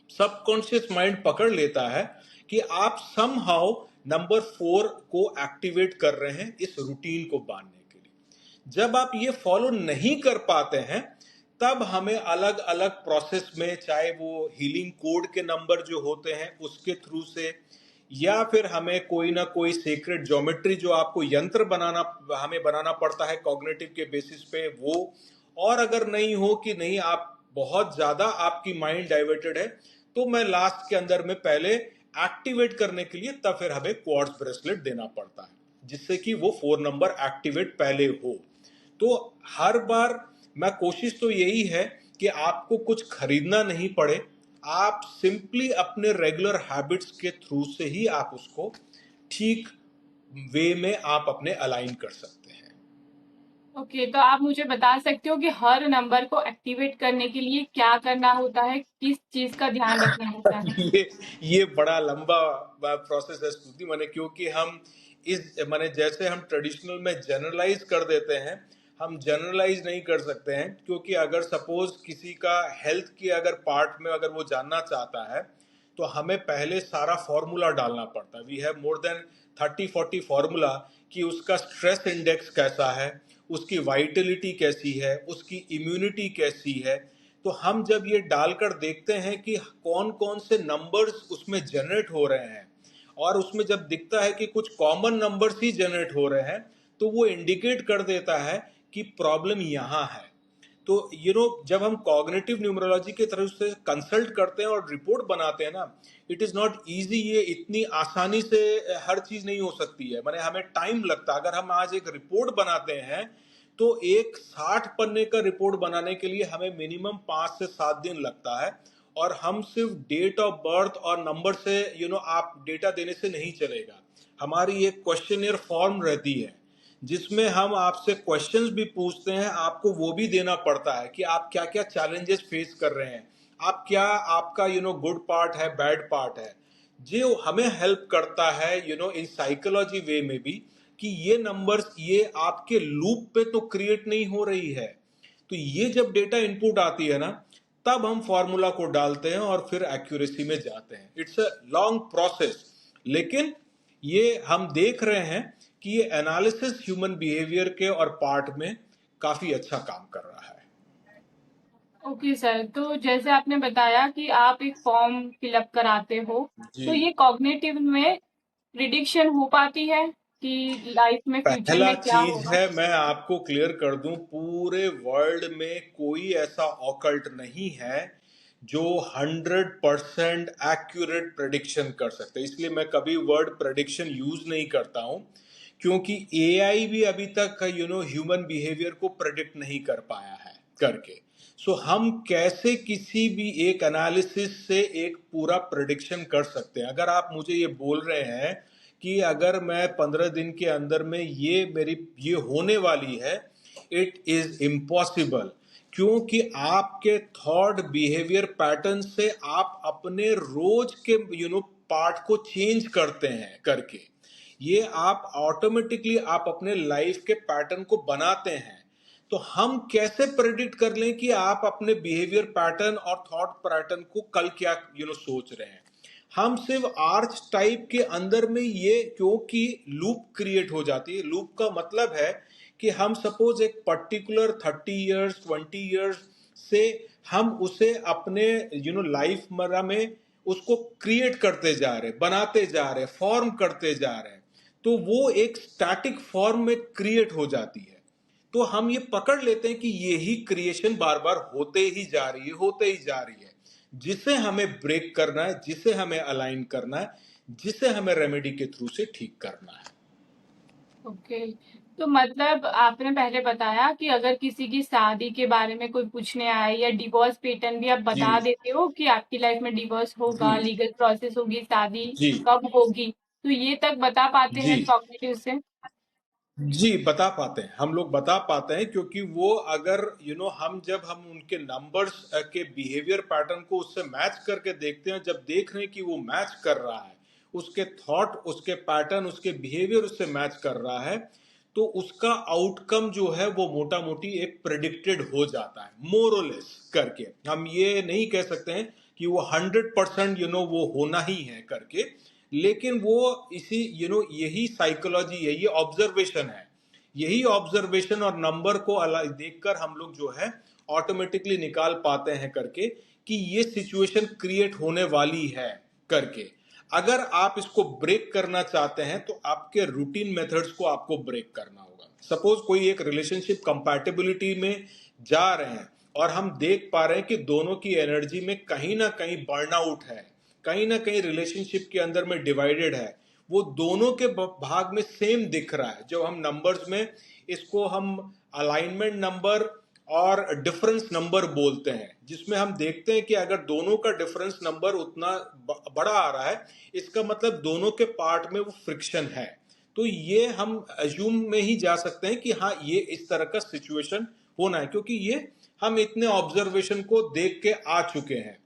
सबकॉन्शियस माइंड पकड़ लेता है कि आप समहाउ नंबर 4 को एक्टिवेट कर रहे हैं इस रूटीन को बांधने के लिए। जब आप ये फॉलो नहीं कर पाते हैं, तब हमें अलग अलग प्रोसेस में, चाहे वो हीलिंग कोड के नंबर जो होते हैं उसके थ्रू से, या फिर हमें कोई ना कोई सीक्रेट ज्योमेट्री जो आपको यंत्र बनाना, हमें बनाना पड़ता है कॉग्निटिव के बेसिस पे वो। और अगर नहीं हो कि नहीं, आप बहुत ज्यादा आपकी माइंड डाइवर्टेड है, तो मैं लास्ट के अंदर में पहले एक्टिवेट करने के लिए तब फिर हमें क्वार्ट्ज ब्रेसलेट देना पड़ता है, जिससे कि वो 4 नंबर एक्टिवेट पहले हो। तो हर बार मैं कोशिश तो यही है कि आपको कुछ खरीदना नहीं पड़े, आप सिंपली अपने रेगुलर हैबिट्स के थ्रू से ही आप उसको ठीक वे में आप अपने अलाइन कर सकते हैं। ओके, तो आप मुझे बता सकते हो कि हर नंबर को एक्टिवेट करने के लिए क्या करना होता है, किस चीज का ध्यान रखना होता है? ये बड़ा लंबा प्रोसेस है स्तुति, माने क्योंकि हम इस माने जैसे हम ट्रेडिशनल में जनरलाइज कर देते हैं, हम जनरलाइज नहीं कर सकते हैं। क्योंकि अगर सपोज किसी का हेल्थ की अगर पार्ट में अगर वो जानना चाहता है, तो हमें पहले सारा फॉर्मूला डालना पड़ता है। We have more than 30-40 formula कि उसका स्ट्रेस इंडेक्स कैसा है, उसकी वाइटलिटी कैसी है, उसकी इम्यूनिटी कैसी है। तो हम जब ये डालकर देखते हैं कि कौन कौन से नंबर्स उसमें जनरेट हो रहे हैं, और उसमें जब दिखता है कि कुछ कॉमन नंबर्स ही जनरेट हो रहे हैं, तो वो इंडिकेट कर देता है कि प्रॉब्लम यहाँ है। तो जब हम कॉग्निटिव न्यूमरोलॉजी के तरफ से कंसल्ट करते हैं और रिपोर्ट बनाते हैं ना, इट इज़ नॉट इजी। ये इतनी आसानी से हर चीज़ नहीं हो सकती है, माने हमें टाइम लगता है। अगर हम आज एक रिपोर्ट बनाते हैं, तो एक 60 पन्ने का रिपोर्ट बनाने के लिए हमें मिनिमम 5 से 7 दिन लगता है। और हम सिर्फ डेट ऑफ बर्थ और नंबर से आप डेटा देने से नहीं चलेगा। हमारी एक क्वेश्चनियर फॉर्म रहती है, जिसमें हम आपसे क्वेश्चंस भी पूछते हैं, आपको वो भी देना पड़ता है कि आप क्या क्या चैलेंजेस फेस कर रहे हैं, आप क्या, आपका गुड पार्ट है, बैड पार्ट है। जो हमें हेल्प करता है इन साइकोलॉजी वे में भी, कि ये नंबर्स ये आपके लूप पे तो क्रिएट नहीं हो रही है। तो ये जब डेटा इनपुट आती है ना, तब हम फॉर्मूला को डालते हैं और फिर एक्यूरेसी में जाते हैं। इट्स अ लॉन्ग प्रोसेस, लेकिन ये हम देख रहे हैं कि ये एनालिसिस ह्यूमन बिहेवियर के और पार्ट में काफी अच्छा काम कर रहा है। ओके सर, तो जैसे आपने बताया कि आप एक फॉर्म फिलअप कराते हो, जी। तो ये कॉग्निटिव में प्रिडिक्शन हो पाती है? कि लाइफ में फ्यूचर पहला में क्या चीज होगा? है, मैं आपको क्लियर कर दूं, पूरे वर्ल्ड में कोई ऐसा ऑकल्ट नहीं है जो 100% एक्यूरेट प्रेडिक्शन कर सकते, इसलिए मैं कभी वर्ड प्रेडिक्शन यूज नहीं करता हूं, क्योंकि एआई भी अभी तक ह्यूमन बिहेवियर को प्रेडिक्ट नहीं कर पाया है करके। सो हम कैसे किसी भी एक एनालिसिस से एक पूरा प्रेडिक्शन कर सकते हैं? अगर आप मुझे ये बोल रहे हैं कि अगर मैं 15 दिन के अंदर में ये होने वाली है, इट इज इम्पॉसिबल, क्योंकि आपके थॉट बिहेवियर पैटर्न से आप अपने रोज के पार्ट को चेंज करते हैं करके, ये आप ऑटोमेटिकली आप अपने लाइफ के पैटर्न को बनाते हैं। तो हम कैसे प्रेडिक्ट कर लें कि आप अपने बिहेवियर पैटर्न और थॉट पैटर्न को कल क्या सोच रहे हैं? हम सिर्फ आर्च टाइप के अंदर में ये, क्योंकि लूप क्रिएट हो जाती है। लूप का मतलब है कि हम सपोज एक पर्टिकुलर 30 इयर्स 20 इयर्स से हम उसे अपने लाइफ मरा में उसको क्रिएट करते जा रहे, बनाते जा रहे, फॉर्म करते जा रहे हैं, तो वो एक स्टैटिक फॉर्म में क्रिएट हो जाती है। तो हम ये पकड़ लेते हैं कि यही क्रिएशन बार बार होते ही जा रही है, होते ही जा रही है, जिसे हमें ब्रेक करना है, जिसे हमें अलाइन करना है, जिसे हमें रेमेडी के थ्रू से ठीक करना है। ओके। तो मतलब आपने पहले बताया कि अगर किसी की शादी के बारे में कोई पूछने आए या डिवोर्स पैटर्न भी आप जी बता देते हो कि आपकी लाइफ में डिवोर्स जी होगा, लीगल प्रोसेस होगी, शादी जी कब होगी, तो ये तक बता पाते जी हैं कॉग्निटिव से? जी बता पाते हैं, हम लोग बता पाते हैं, क्योंकि वो अगर जब हम उनके नंबर्स के बिहेवियर पैटर्न को उससे मैच करके देखते हैं, जब देख रहे हैं कि वो मैच कर रहा है, उसके थॉट, उसके पैटर्न, उसके बिहेवियर उससे मैच कर रहा है, तो उसका आउटकम जो है वो मोटा मोटी एक प्रेडिक्टेड हो जाता है, मोरलेस करके। हम ये नहीं कह सकते हैं कि वो 100% वो होना ही है करके, लेकिन वो इसी यही साइकोलॉजी, यही ऑब्जर्वेशन है, यही ऑब्जर्वेशन और नंबर को अलग देखकर हम लोग जो है ऑटोमेटिकली निकाल पाते हैं करके कि ये सिचुएशन क्रिएट होने वाली है करके। अगर आप इसको ब्रेक करना चाहते हैं तो आपके रूटीन मेथड्स को आपको ब्रेक करना होगा। सपोज कोई एक रिलेशनशिप कंपैटिबिलिटी में जा रहे हैं और हम देख पा रहे हैं कि दोनों की एनर्जी में कहीं ना कहीं बर्नआउट है, कहीं ना कहीं रिलेशनशिप के अंदर में डिवाइडेड है, वो दोनों के भाग में सेम दिख रहा है। जो हम नंबर्स में इसको हम अलाइनमेंट नंबर और डिफरेंस नंबर बोलते हैं, जिसमें हम देखते हैं कि अगर दोनों का डिफरेंस नंबर उतना बड़ा आ रहा है, इसका मतलब दोनों के पार्ट में वो फ्रिक्शन है। तो ये हम अज्यूम में ही जा सकते हैं कि हाँ, ये इस तरह का सिचुएशन होना है, क्योंकि ये हम इतने ऑब्जर्वेशन को देख के आ चुके हैं।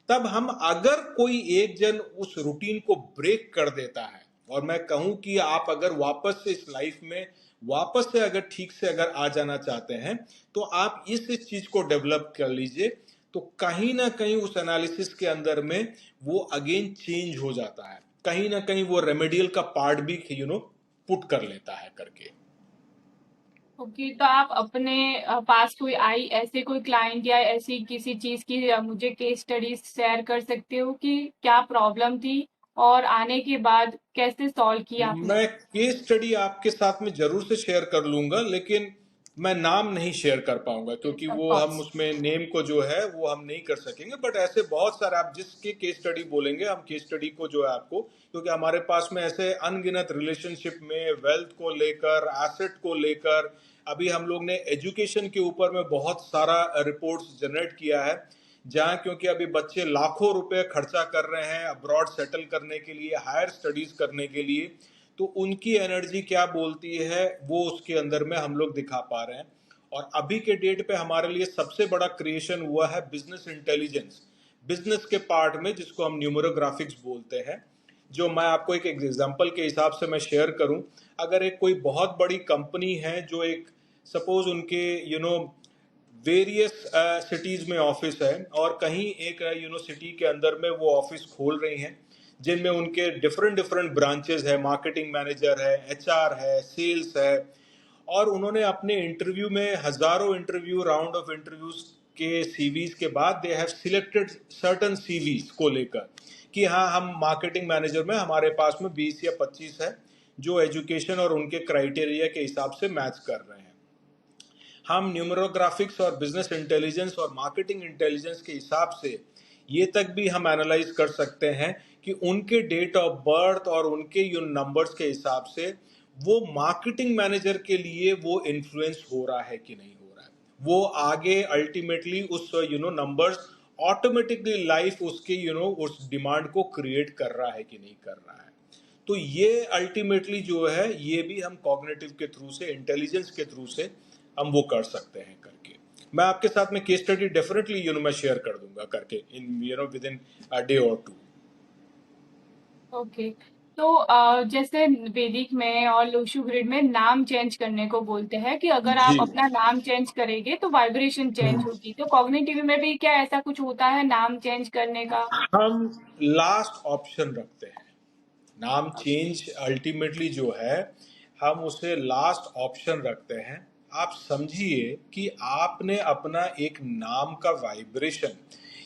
तब हम, अगर कोई एक जन उस रूटीन को ब्रेक कर देता है, और मैं कहूं कि आप अगर वापस से इस लाइफ में वापस से अगर ठीक से अगर आ जाना चाहते हैं, तो आप इस चीज को डेवलप कर लीजिए, तो कहीं ना कहीं उस एनालिसिस के अंदर में वो अगेन चेंज हो जाता है, कहीं ना कहीं वो रेमेडियल का पार्ट भी पुट कर लेता है करके। ओके। तो आप अपने पास कोई आई ऐसे कोई क्लाइंट या ऐसी किसी चीज की मुझे केस स्टडीज शेयर कर सकते हो कि क्या प्रॉब्लम थी और आने के बाद कैसे सॉल्व किया आपने? मैं केस स्टडी आपके साथ में जरूर से शेयर कर लूंगा, लेकिन मैं नाम नहीं शेयर कर पाऊंगा, क्योंकि ऑफ वो हम कोर्स। उसमें नेम को जो है वो हम नहीं कर सकेंगे। बट ऐसे बहुत सारे, आप जिसके केस स्टडी बोलेंगे, हम केस स्टडी को जो है आपको, क्योंकि हमारे पास में ऐसे अनगिनत रिलेशनशिप में वेल्थ को लेकर, एसेट को लेकर, अभी हम लोग ने एजुकेशन के ऊपर में बहुत सारा रिपोर्ट्स जनरेट किया है, जहाँ क्योंकि अभी बच्चे लाखों रुपए खर्चा कर रहे हैं अब्रॉड सेटल करने के लिए, हायर स्टडीज करने के लिए, तो उनकी एनर्जी क्या बोलती है वो उसके अंदर में हम लोग दिखा पा रहे हैं। और अभी के डेट पे हमारे लिए सबसे बड़ा क्रिएशन हुआ है बिजनेस इंटेलिजेंस, बिजनेस के पार्ट में, जिसको हम न्यूमरोग्राफिक्स बोलते हैं। जो मैं आपको एक एग्जांपल के हिसाब से मैं शेयर करूं, अगर एक कोई बहुत बड़ी कंपनी है, जो एक सपोज उनके वेरियस सिटीज में ऑफिस है, और कहीं एक सिटी के अंदर में वो ऑफिस खोल रही हैं, जिनमें उनके डिफरेंट डिफरेंट ब्रांचेस है, मार्केटिंग मैनेजर है, एचआर है, सेल्स है, और उन्होंने अपने इंटरव्यू में हजारों इंटरव्यू, राउंड ऑफ इंटरव्यूज के सीवीज के बाद they have selected certain CVs को लेकर कि हाँ, हम मार्केटिंग मैनेजर में हमारे पास में 20 या 25 है जो एजुकेशन और उनके क्राइटेरिया के हिसाब से मैच कर रहे हैं। हम न्यूमरोग्राफिक्स और बिजनेस इंटेलिजेंस और मार्केटिंग इंटेलिजेंस के हिसाब से ये तक भी हम एनालाइज कर सकते हैं कि उनके डेट ऑफ बर्थ और उनके नंबर्स के हिसाब से वो मार्केटिंग मैनेजर के लिए वो इन्फ्लुएंस हो रहा है कि नहीं हो रहा है, वो आगे अल्टीमेटली उस नंबर्स ऑटोमेटिकली लाइफ उसके उस डिमांड को क्रिएट कर रहा है कि नहीं कर रहा है। तो ये अल्टीमेटली जो है ये भी हम कॉग्निटिव के थ्रू से, इंटेलिजेंस के थ्रू से हम वो कर सकते हैं करके। मैं आपके साथ में केस स्टडी डेफिनेटली मैं शेयर कर दूंगा करके in with in a day और टू। ओके। तो जैसे वैदिक में और लोशु ग्रिड में नाम चेंज करने को बोलते हैं कि अगर जी। आप अपना नाम चेंज करेंगे तो वाइब्रेशन चेंज होगी, तो कॉग्निटिव में भी क्या ऐसा कुछ होता है नाम चेंज करने का? हम लास्ट ऑप्शन रखते हैं, नाम चेंज अल्टीमेटली जो है हम उसे लास्ट ऑप्शन रखते हैं। आप समझिए कि आपने अपना एक नाम का वाइब्रेशन,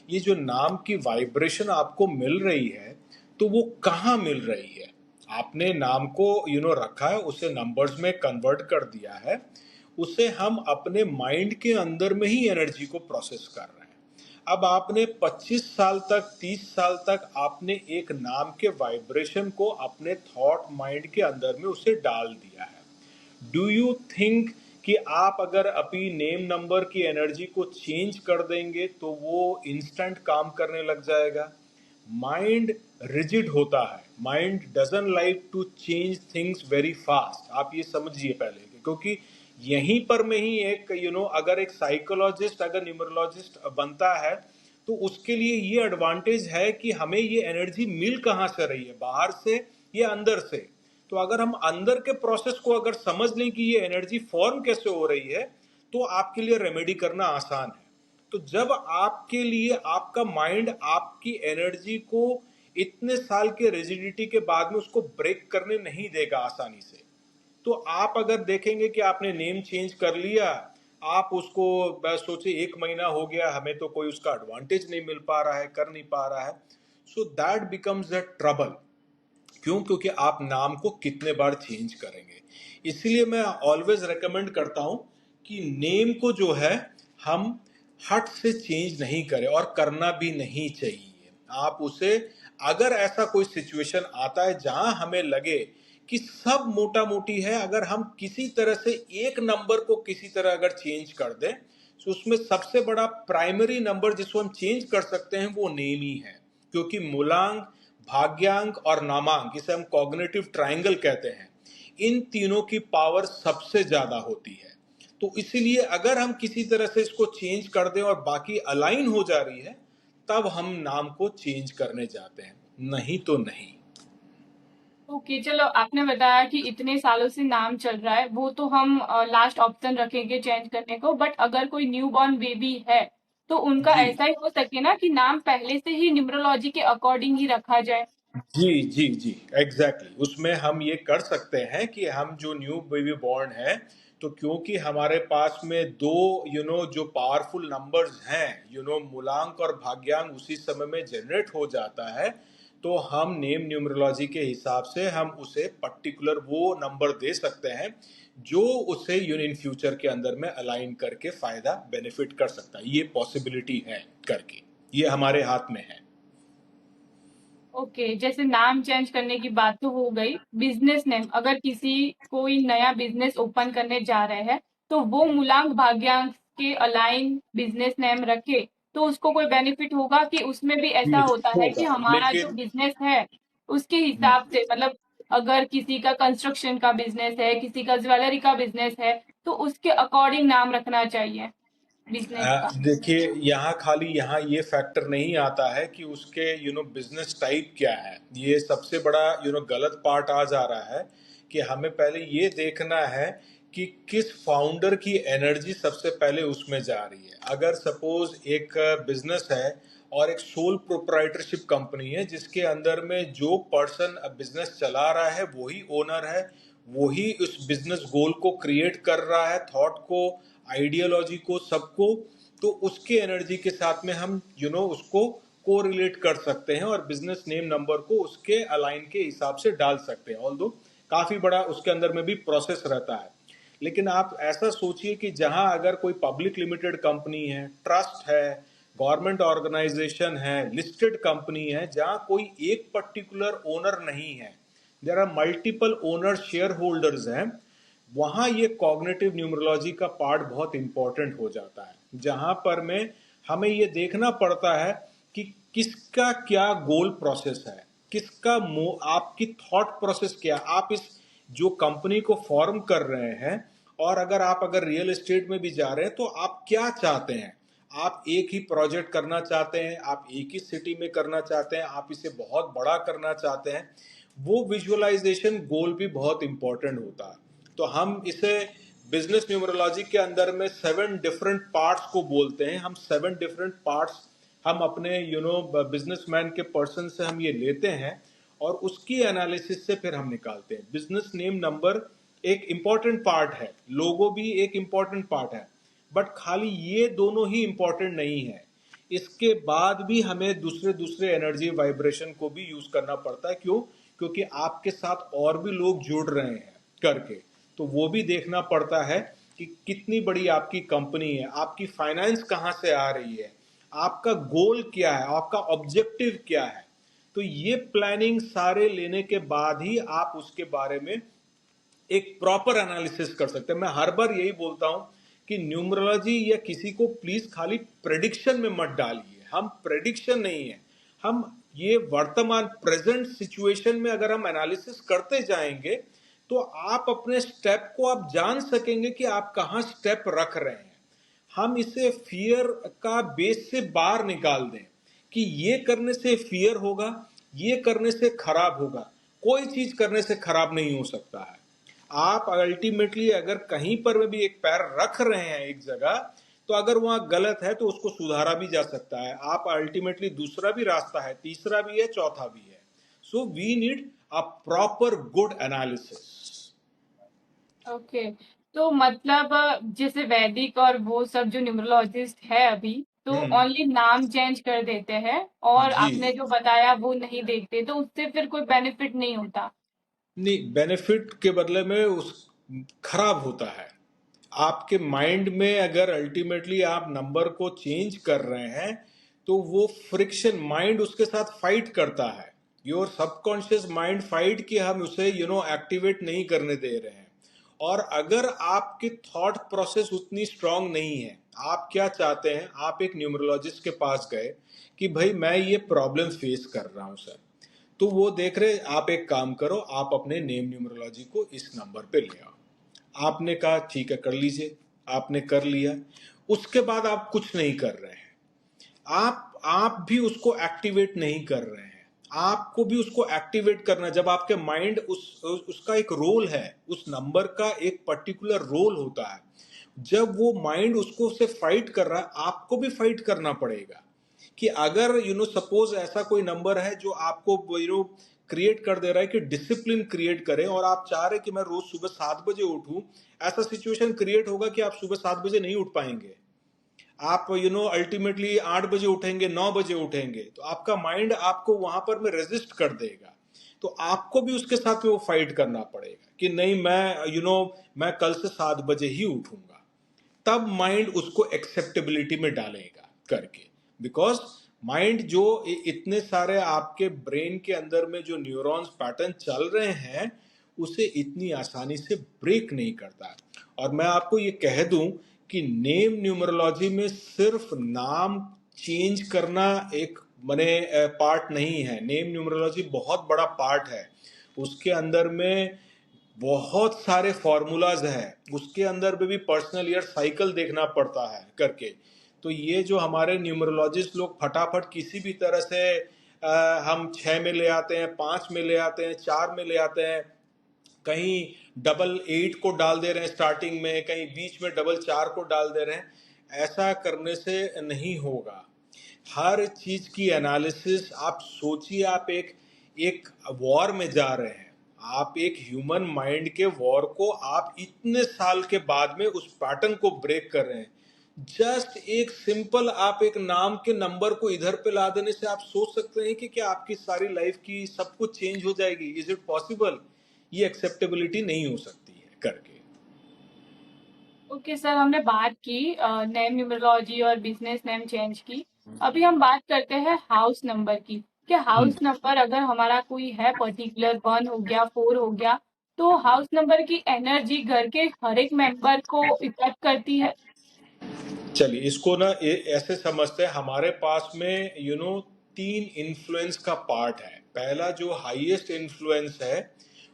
ये जो नाम की वाइब्रेशन आपको मिल रही है तो वो कहाँ मिल रही है? आपने नाम को रखा है, उसे नंबर्स में कन्वर्ट कर दिया है, उसे हम अपने माइंड के अंदर में ही एनर्जी को प्रोसेस कर रहे हैं। अब आपने 25 साल तक, 30 साल तक आपने एक नाम के वाइब्रेशन को अपने थॉट माइंड के अंदर में उसे डाल दिया है। डू यू थिंक कि आप अगर अपनी नेम नंबर की एनर्जी को चेंज कर देंगे तो वो इंस्टेंट काम करने लग जाएगा? माइंड रिजिड होता है, mind doesn't like to change things very fast. आप ये समझिए पहले, क्योंकि यहीं पर में ही एक अगर एक साइकोलॉजिस्ट, अगर न्यूमरोलॉजिस्ट बनता है तो उसके लिए ये एडवांटेज है कि हमें ये एनर्जी मिल कहाँ से रही है, बाहर से या अंदर से। तो अगर हम अंदर के प्रोसेस को अगर समझ लें कि ये एनर्जी फॉर्म कैसे हो रही है तो आपके लिए रेमेडी करना आसान है। तो जब आपके लिए आपका माइंड आपकी एनर्जी को इतने साल के रिजिडिटी के बाद में उसको ब्रेक करने नहीं देगा आसानी से, तो आप अगर देखेंगे कि आपने नेम चेंज कर लिया, आप उसको बस सोचे 1 महीना हो गया, हमें तो कोई उसका एडवांटेज नहीं मिल पा रहा है, कर नहीं पा रहा है, so that becomes the trouble. क्यों? क्योंकि आप नाम को कितने बार चेंज करेंगे। इसलिए मैं ऑलवेज रेकमेंड करता हूं कि नेम को जो है हम हट से चेंज नहीं करें और करना भी नहीं चाहिए। आप उसे, अगर ऐसा कोई सिचुएशन आता है जहां हमें लगे कि सब मोटा मोटी है, अगर हम किसी तरह से एक नंबर को किसी तरह अगर चेंज कर दें तो उसमें सबसे बड़ा प्राइमरी नंबर जिसको हम चेंज कर सकते हैं वो नेम ही है। क्योंकि मूलांक, भाग्यांक और नामांक, इसे हम कॉग्निटिव ट्रायंगल कहते हैं, इन तीनों की पावर सबसे ज्यादा होती है। तो इसीलिए अगर हम किसी तरह से इसको चेंज कर दें और बाकी अलाइन हो जा रही है तब हम नाम को चेंज करने जाते हैं, नहीं तो नहीं। ओके, चलो आपने बताया कि इतने सालों से नाम चल रहा है, वो तो हम लास्ट ऑप्शन रखेंगे चेंज करने को, बट अगर कोई न्यू बॉर्न बेबी है तो उनका जी ऐसा ही हो सके ना कि नाम पहले से ही न्यूमरोलॉजी के अकॉर्डिंग ही रखा जाए? जी जी जी, एग्जैक्टली। उसमें हम ये कर सकते हैं कि हम जो न्यू बेबी बॉर्न है, तो क्योंकि हमारे पास में दो जो पावरफुल नंबर्स हैं, मूलांक और भाग्यांक उसी समय में जनरेट हो जाता है, तो हम नेम न्यूमरोलॉजी के हिसाब से हम उसे पर्टिकुलर वो नंबर दे सकते हैं जो उसे इन फ्यूचर के अंदर में अलाइन करके फायदा बेनिफिट कर सकता है। ये पॉसिबिलिटी है करके, ये हमारे हाथ में है। ओके, जैसे नाम चेंज करने की बात तो हो गई। बिजनेस नेम, अगर किसी कोई नया बिजनेस ओपन करने जा रहे हैं तो वो मूलांक भाग्यांक के अलाइन बिजनेस नेम रखे तो उसको कोई बेनिफिट होगा कि उसमें भी ऐसा होता है कि होगा, हमारा जो लेकिन बिजनेस है उसके हिसाब से, मतलब अगर किसी का कंस्ट्रक्शन का बिजनेस है, किसी का ज्वेलरी का बिजनेस है, तो उसके अकॉर्डिंग नाम रखना चाहिए बिजनेस का। देखिए, यहाँ खाली यहाँ ये फैक्टर नहीं आता है कि उसके बिजनेस टाइप क्या है। ये सबसे बड़ा गलत पार्ट आ जा रहा है कि हमें पहले ये देखना है कि किस फाउंडर की एनर्जी सबसे पहले उसमें जा रही है। अगर सपोज एक बिजनेस है और एक सोल प्रोप्राइटरशिप कंपनी है जिसके अंदर में जो पर्सन बिजनेस चला रहा है वही ओनर है, वही उस बिजनेस गोल को क्रिएट कर रहा है, थॉट को, आइडियोलॉजी को, सबको, तो उसके एनर्जी के साथ में हम उसको कोरिलेट कर सकते हैं और बिजनेस नेम नंबर को उसके अलाइन के हिसाब से डाल सकते हैं। ऑल्दो काफ़ी बड़ा उसके अंदर में भी प्रोसेस रहता है। लेकिन आप ऐसा सोचिए कि जहां अगर कोई पब्लिक लिमिटेड कंपनी है, ट्रस्ट है, गवर्नमेंट ऑर्गेनाइजेशन है, लिस्टेड कंपनी है, जहां कोई एक पर्टिकुलर ओनर नहीं है, there are multiple owner shareholders हैं, वहाँ ये कॉग्निटिव न्यूमरोलॉजी का पार्ट बहुत इंपॉर्टेंट हो जाता है, जहाँ पर में हमें ये देखना पड़ता है कि किसका क्या गोल प्रोसेस है, किसका आपकी थॉट प्रोसेस क्या, आप इस जो कंपनी को फॉर्म कर रहे हैं, और अगर रियल एस्टेट में भी जा रहे हैं तो आप क्या चाहते हैं। आप एक ही प्रोजेक्ट करना चाहते हैं, आप एक ही सिटी में करना चाहते हैं, आप इसे बहुत बड़ा करना चाहते हैं, वो विजुअलाइजेशन गोल भी बहुत इंपॉर्टेंट होता है। तो हम इसे बिजनेस न्यूमरोलॉजी के अंदर में 7 डिफरेंट पार्ट्स को बोलते हैं। हम 7 डिफरेंट पार्ट्स हम अपने बिजनेसमैन के पर्सन से हम ये लेते हैं, और उसकी एनालिसिस से फिर हम निकालते हैं। बिजनेस नेम नंबर एक इम्पॉर्टेंट पार्ट है, लोगो भी एक इम्पॉर्टेंट पार्ट है, बट खाली ये दोनों ही इम्पॉर्टेंट नहीं है, इसके बाद भी हमें दूसरे दूसरे एनर्जी वाइब्रेशन को भी यूज करना पड़ता है। क्यों? क्योंकि आपके साथ और भी लोग जुड़ रहे हैं करके, तो वो भी देखना पड़ता है कि कितनी बड़ी आपकी कंपनी है, आपकी फाइनेंस कहाँ से आ रही है, आपका गोल क्या है, आपका ऑब्जेक्टिव क्या है। तो ये प्लानिंग सारे लेने के बाद ही आप उसके बारे में एक प्रॉपर एनालिसिस कर सकते हैं। मैं हर बार यही बोलता हूं कि न्यूमरोलॉजी या किसी को प्लीज खाली प्रेडिक्शन में मत डालिए। हम प्रेडिक्शन नहीं है, हम ये वर्तमान प्रेजेंट सिचुएशन में अगर हम एनालिसिस करते जाएंगे तो आप अपने स्टेप को आप जान सकेंगे कि आप कहाँ स्टेप रख रहे हैं। हम इसे फियर का बेस से बाहर निकाल दें कि ये करने से फियर होगा, ये करने से खराब होगा। कोई चीज करने से खराब नहीं हो सकता है। आप अल्टीमेटली अगर कहीं पर में भी एक पैर रख रहे हैं एक जगह, तो अगर वहां गलत है तो उसको सुधारा भी जा सकता है। आप अल्टीमेटली दूसरा भी रास्ता है, तीसरा भी है, चौथा भी है। So we need a proper good analysis. Okay. तो मतलब जैसे वैदिक और वो सब जो न्यूमरोलॉजिस्ट है अभी, तो ओनली नाम चेंज कर देते हैं और जी आपने जो बताया वो नहीं देखते, तो उससे फिर कोई बेनिफिट नहीं होता। नहीं, बेनिफिट के बदले में उस खराब होता है। आपके माइंड में अगर अल्टीमेटली आप नंबर को चेंज कर रहे हैं तो वो फ्रिक्शन माइंड उसके साथ फाइट करता है। योर सबकॉन्शियस माइंड फाइट कि हम उसे एक्टिवेट नहीं करने दे रहे हैं। और अगर आपकी थॉट प्रोसेस उतनी स्ट्रांग नहीं है, आप क्या चाहते हैं, आप एक न्यूमरोलॉजिस्ट के पास गए कि भाई मैं ये प्रॉब्लम फेस कर रहा हूं सर, तो वो देख रहे आप एक काम करो, आप अपने नेम न्यूमरोलॉजी को इस नंबर पे ले आओ। आपने कहा ठीक है कर लीजिए, आपने कर लिया, उसके बाद आप कुछ नहीं कर रहे हैं, आप भी उसको एक्टिवेट नहीं कर रहे हैं। आपको भी उसको एक्टिवेट करना, जब आपके माइंड उसका एक रोल है, उस नंबर का एक पर्टिकुलर रोल होता है, जब वो माइंड उसको से फाइट कर रहा है, आपको भी फाइट करना पड़ेगा। कि अगर सपोज ऐसा कोई नंबर है जो आपको क्रिएट कर दे रहा है कि डिसिप्लिन क्रिएट करें, और आप चाह रहे कि मैं रोज सुबह 7 बजे उठूं, ऐसा सिचुएशन क्रिएट होगा कि आप सुबह 7 बजे नहीं उठ पाएंगे। आप अल्टीमेटली 8 बजे उठेंगे, 9 बजे उठेंगे, तो आपका माइंड आपको वहां पर में रेजिस्ट कर देगा। तो आपको भी उसके साथ में वो फाइट करना पड़ेगा कि नहीं, मैं मैं कल से 7 बजे ही उठूंगा। तब माइंड उसको एक्सेप्टेबिलिटी में डालेगा करके। बिकॉज माइंड जो इतने सारे आपके ब्रेन के अंदर में जो न्यूरॉन्स पैटर्न चल रहे हैं, उसे इतनी आसानी से ब्रेक नहीं करता। और मैं आपको ये कह दूं कि नेम न्यूमरोलॉजी में सिर्फ नाम चेंज करना एक मने पार्ट नहीं है। नेम न्यूमरोलॉजी बहुत बड़ा पार्ट है। उसके अंदर में बहुत सारे फॉर्मूलाज हैं, उसके अंदर में भी पर्सनल ईयर साइकिल देखना पड़ता है करके। तो ये जो हमारे न्यूमरोलॉजिस्ट लोग फटाफट किसी भी तरह से हम 6 में ले आते हैं, 5 में ले आते हैं, 4 में ले आते हैं, कहीं डबल 8 को डाल दे रहे हैं स्टार्टिंग में, कहीं बीच में डबल 4 को डाल दे रहे हैं। ऐसा करने से नहीं होगा। हर चीज की एनालिसिस, आप सोचिए, आप एक एक वॉर में जा रहे हैं, आप एक ह्यूमन माइंड के वॉर को आप इतने साल के बाद में उस पैटर्न को ब्रेक कर रहे हैं। जस्ट एक सिंपल आप एक नाम के नंबर को इधर पे ला देने से आप सोच सकते हैं कि क्या आपकी सारी लाइफ की सब कुछ चेंज हो जाएगी? Is it possible? ये एक्सेप्टेबिलिटी नहीं हो सकती है करके। ओके सर, हमने बात की नेम न्यूमरोलॉजी और बिजनेस नेम चेंज की। अभी हम बात करते हैं हाउस नंबर की। कि हाउस नंबर अगर हमारा कोई है पर्टिकुलर 1 हो गया, 4 हो गया, तो हाउस नंबर की एनर्जी घर के हर एक मेंबर को इफेक्ट करती है। चलिए इसको ना ऐसे समझते हैं, हमारे पास में तीन इन्फ्लुएंस का पार्ट है। पहला जो हाईएस्ट इन्फ्लुएंस है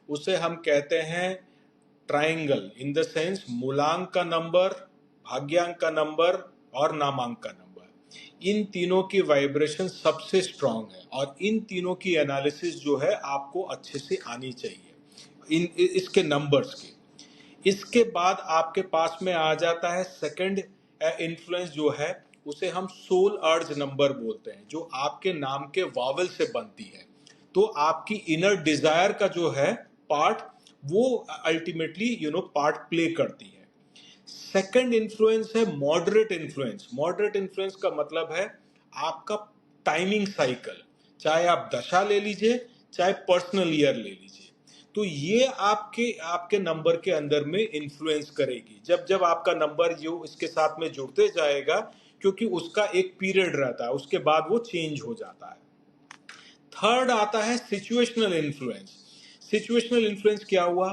उसे हम कहते हैं ट्रायंगल, इन द सेंस मूलांक का नंबर, भाग्यांक का नंबर और नामांक का नंबर। इन तीनों की वाइब्रेशन सबसे स्ट्रांग है और इन तीनों की एनालिसिस जो है आपको अच्छे से आनी चाहिए इसके नंबर्स की। इसके बाद आपके पास में आ जाता है सेकंड इन्फ्लुएंस जो है, उसे हम सोल अर्ज नंबर बोलते हैं, जो आपके नाम के वावल से बनती है। तो आपकी इनर डिजायर का जो है पार्ट, वो अल्टीमेटली पार्ट प्ले करती है। सेकंड इन्फ्लुएंस है मॉडरेट इन्फ्लुएंस। मॉडरेट इन्फ्लुएंस का मतलब है आपका टाइमिंग साइकिल, चाहे आप दशा ले लीजिए चाहे पर्सनल ईयर ले लीजिए। तो ये आपके आपके नंबर के अंदर में इन्फ्लुएंस करेगी, जब जब आपका नंबर जो इसके साथ में जुड़ते जाएगा, क्योंकि उसका एक पीरियड रहता है, उसके बाद वो चेंज हो जाता है। थर्ड आता है सिचुएशनल इन्फ्लुएंस। सिचुएशनल इन्फ्लुएंस क्या हुआ?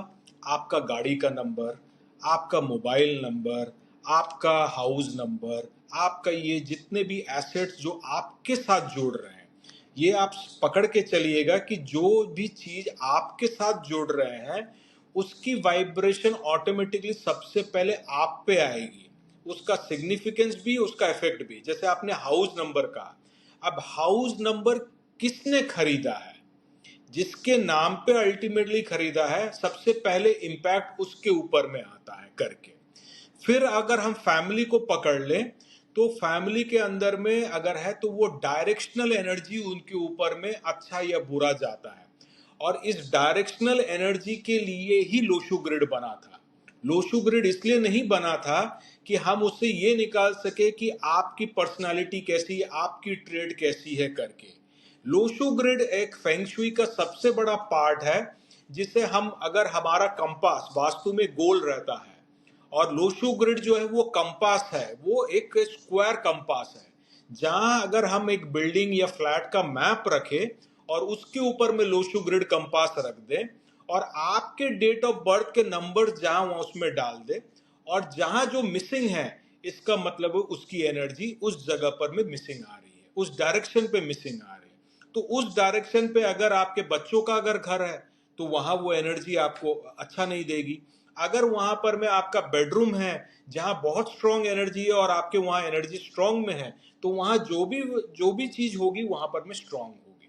आपका गाड़ी का नंबर, आपका मोबाइल नंबर, आपका हाउस नंबर, आपका ये जितने भी एसेट्स जो आपके साथ जुड़ रहे हैं, ये आप पकड़ के चलिएगा कि जो भी चीज आपके साथ जुड़ रहे हैं उसकी वाइब्रेशन ऑटोमेटिकली सबसे पहले आप पे आएगी। उसका सिग्निफिकेंस भी, उसका इफेक्ट भी। जैसे आपने हाउस नंबर कहा, अब हाउस नंबर किसने खरीदा है, जिसके नाम पे अल्टीमेटली खरीदा है, सबसे पहले इंपैक्ट उसके ऊपर में आता है करके। फिर अगर हम फैमिली को पकड़ लें, तो फैमिली के अंदर में अगर है तो वो डायरेक्शनल एनर्जी उनके ऊपर में अच्छा या बुरा जाता है। और इस डायरेक्शनल एनर्जी के लिए ही लोशु ग्रिड बना था। लोशु ग्रिड इसलिए नहीं बना था कि हम उससे ये निकाल सके कि आपकी पर्सनालिटी कैसी है, आपकी ट्रेड कैसी है करके। लोशु ग्रिड एक फेंगशुई का सबसे बड़ा पार्ट है, जिसे हम, अगर हमारा कंपास वास्तु में गोल रहता है और लोशु ग्रिड जो है वो कंपास है, वो एक स्क्वायर कंपास है। जहां अगर हम एक बिल्डिंग या फ्लैट का मैप रखें और उसके ऊपर में लोशु ग्रिड कंपास रख दें और आपके डेट ऑफ बर्थ के नंबर जहां वहां उसमें डाल दें, और जहां जो मिसिंग है, इसका मतलब उसकी एनर्जी उस जगह पर में मिसिंग आ रही है, उस डायरेक्शन पे मिसिंग आ रही है। तो उस डायरेक्शन पे अगर आपके बच्चों का अगर घर है तो वहां वो एनर्जी आपको अच्छा नहीं देगी। अगर वहां पर में आपका बेडरूम है जहां बहुत स्ट्रांग एनर्जी है और आपके वहां एनर्जी स्ट्रांग में है, तो वहां जो भी चीज होगी वहां पर में स्ट्रांग होगी।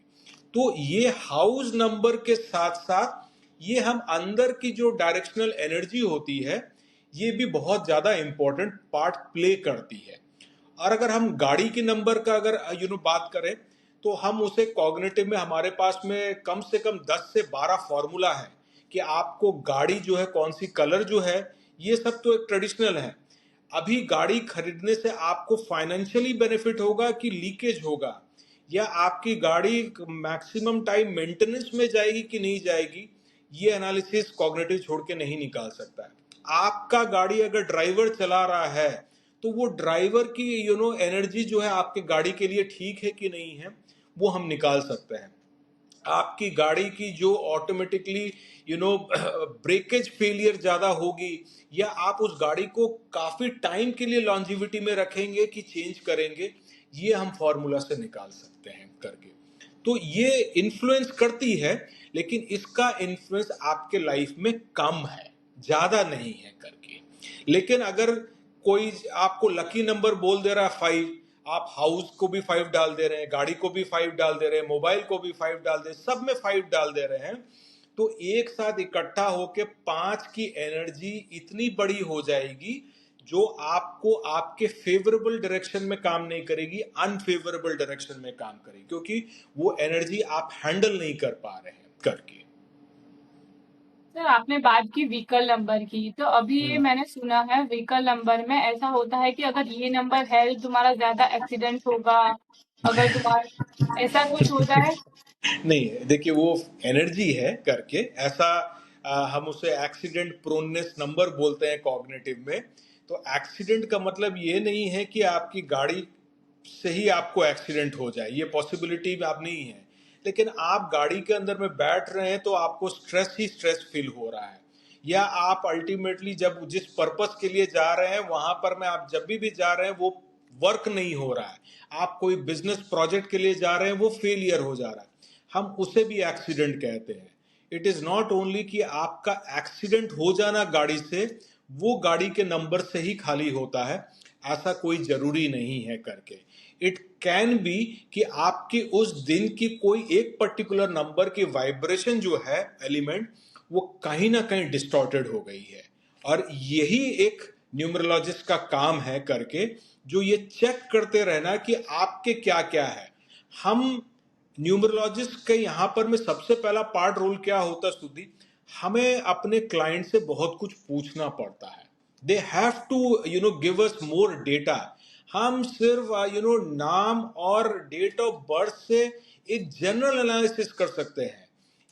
तो ये हाउस नंबर के साथ साथ ये हम अंदर की जो डायरेक्शनल एनर्जी होती है, ये भी बहुत ज्यादा इंपॉर्टेंट पार्ट प्ले करती है। और अगर हम गाड़ी के नंबर का अगर बात करें, तो हम उसे कॉग्निटिव में हमारे पास में कम से कम 10 से 12 फॉर्मूला है कि आपको गाड़ी जो है कौन सी कलर जो है, ये सब तो एक ट्रेडिशनल है। अभी गाड़ी खरीदने से आपको फाइनेंशियली बेनिफिट होगा कि लीकेज होगा, या आपकी गाड़ी मैक्सिमम टाइम मेंटेनेंस में जाएगी कि नहीं जाएगी, ये एनालिसिस कॉग्निटिव छोड़ के नहीं निकाल सकता है। आपका गाड़ी अगर ड्राइवर चला रहा है, तो वो ड्राइवर की एनर्जी जो है आपके गाड़ी के लिए ठीक है कि नहीं है, वो हम निकाल सकते हैं। आपकी गाड़ी की जो ऑटोमेटिकली ब्रेकेज फेलियर ज्यादा होगी, या आप उस गाड़ी को काफी टाइम के लिए लॉन्जिविटी में रखेंगे कि चेंज करेंगे, ये हम फॉर्मूला से निकाल सकते हैं करके। तो ये इन्फ्लुएंस करती है, लेकिन इसका इन्फ्लुएंस आपके लाइफ में कम है, ज्यादा नहीं है करके। लेकिन अगर कोई आपको लकी नंबर बोल दे रहा है 5, आप हाउस को भी 5 डाल दे रहे हैं, गाड़ी को भी 5 डाल दे रहे हैं, मोबाइल को भी 5 डाल दे, सब में 5 डाल दे रहे हैं, तो एक साथ इकट्ठा होके 5 की एनर्जी इतनी बड़ी हो जाएगी जो आपको आपके फेवरेबल डायरेक्शन में काम नहीं करेगी, अनफेवरेबल डायरेक्शन में काम करेगी, क्योंकि वो एनर्जी आप हैंडल नहीं कर पा रहे हैं करके। सर, आपने बात की व्हीकल नंबर की, तो अभी ये मैंने सुना है व्हीकल नंबर में ऐसा होता है कि अगर ये नंबर है तो तुम्हारा ज्यादा एक्सीडेंट होगा, अगर तुम्हारा ऐसा कुछ होता है। नहीं, देखिए वो एनर्जी है करके ऐसा हम उसे एक्सीडेंट प्रोननेस नंबर बोलते हैं कॉग्निटिव में। तो एक्सीडेंट का मतलब ये नहीं है कि आपकी गाड़ी से ही आपको एक्सीडेंट हो जाए, ये पॉसिबिलिटी आप नहीं है। लेकिन आप गाड़ी के अंदर में बैठ रहे हैं तो आपको स्ट्रेस ही स्ट्रेस फील हो रहा है, या आप अल्टीमेटली जब जिस पर्पस के लिए जा रहे हैं वहां पर में आप जब भी जा रहे हैं वो वर्क नहीं हो रहा है, आप कोई बिजनेस प्रोजेक्ट के लिए जा रहे हैं वो फेलियर हो जा रहा है, हम उसे भी एक्सीडेंट कहते हैं। इट इज नॉट ओनली कि आपका एक्सीडेंट हो जाना गाड़ी से, वो गाड़ी के नंबर से ही खाली होता है, ऐसा कोई जरूरी नहीं है करके। इट कैन बी कि आपकी उस दिन की कोई एक पर्टिकुलर नंबर की वाइब्रेशन जो है एलिमेंट, वो कहीं ना कहीं डिस्टॉर्टेड हो गई है। और यही एक न्यूमरोलॉजिस्ट का काम है करके, जो ये चेक करते रहना कि आपके क्या क्या है। हम न्यूमरोलॉजिस्ट के यहाँ पर में सबसे पहला पार्ट रोल क्या होता है स्तुति, हमें अपने क्लाइंट से बहुत कुछ पूछना पड़ता है। They have to give us more data. हम सिर्फ नाम और डेट ऑफ बर्थ से एक जनरल एनालिसिस कर सकते हैं,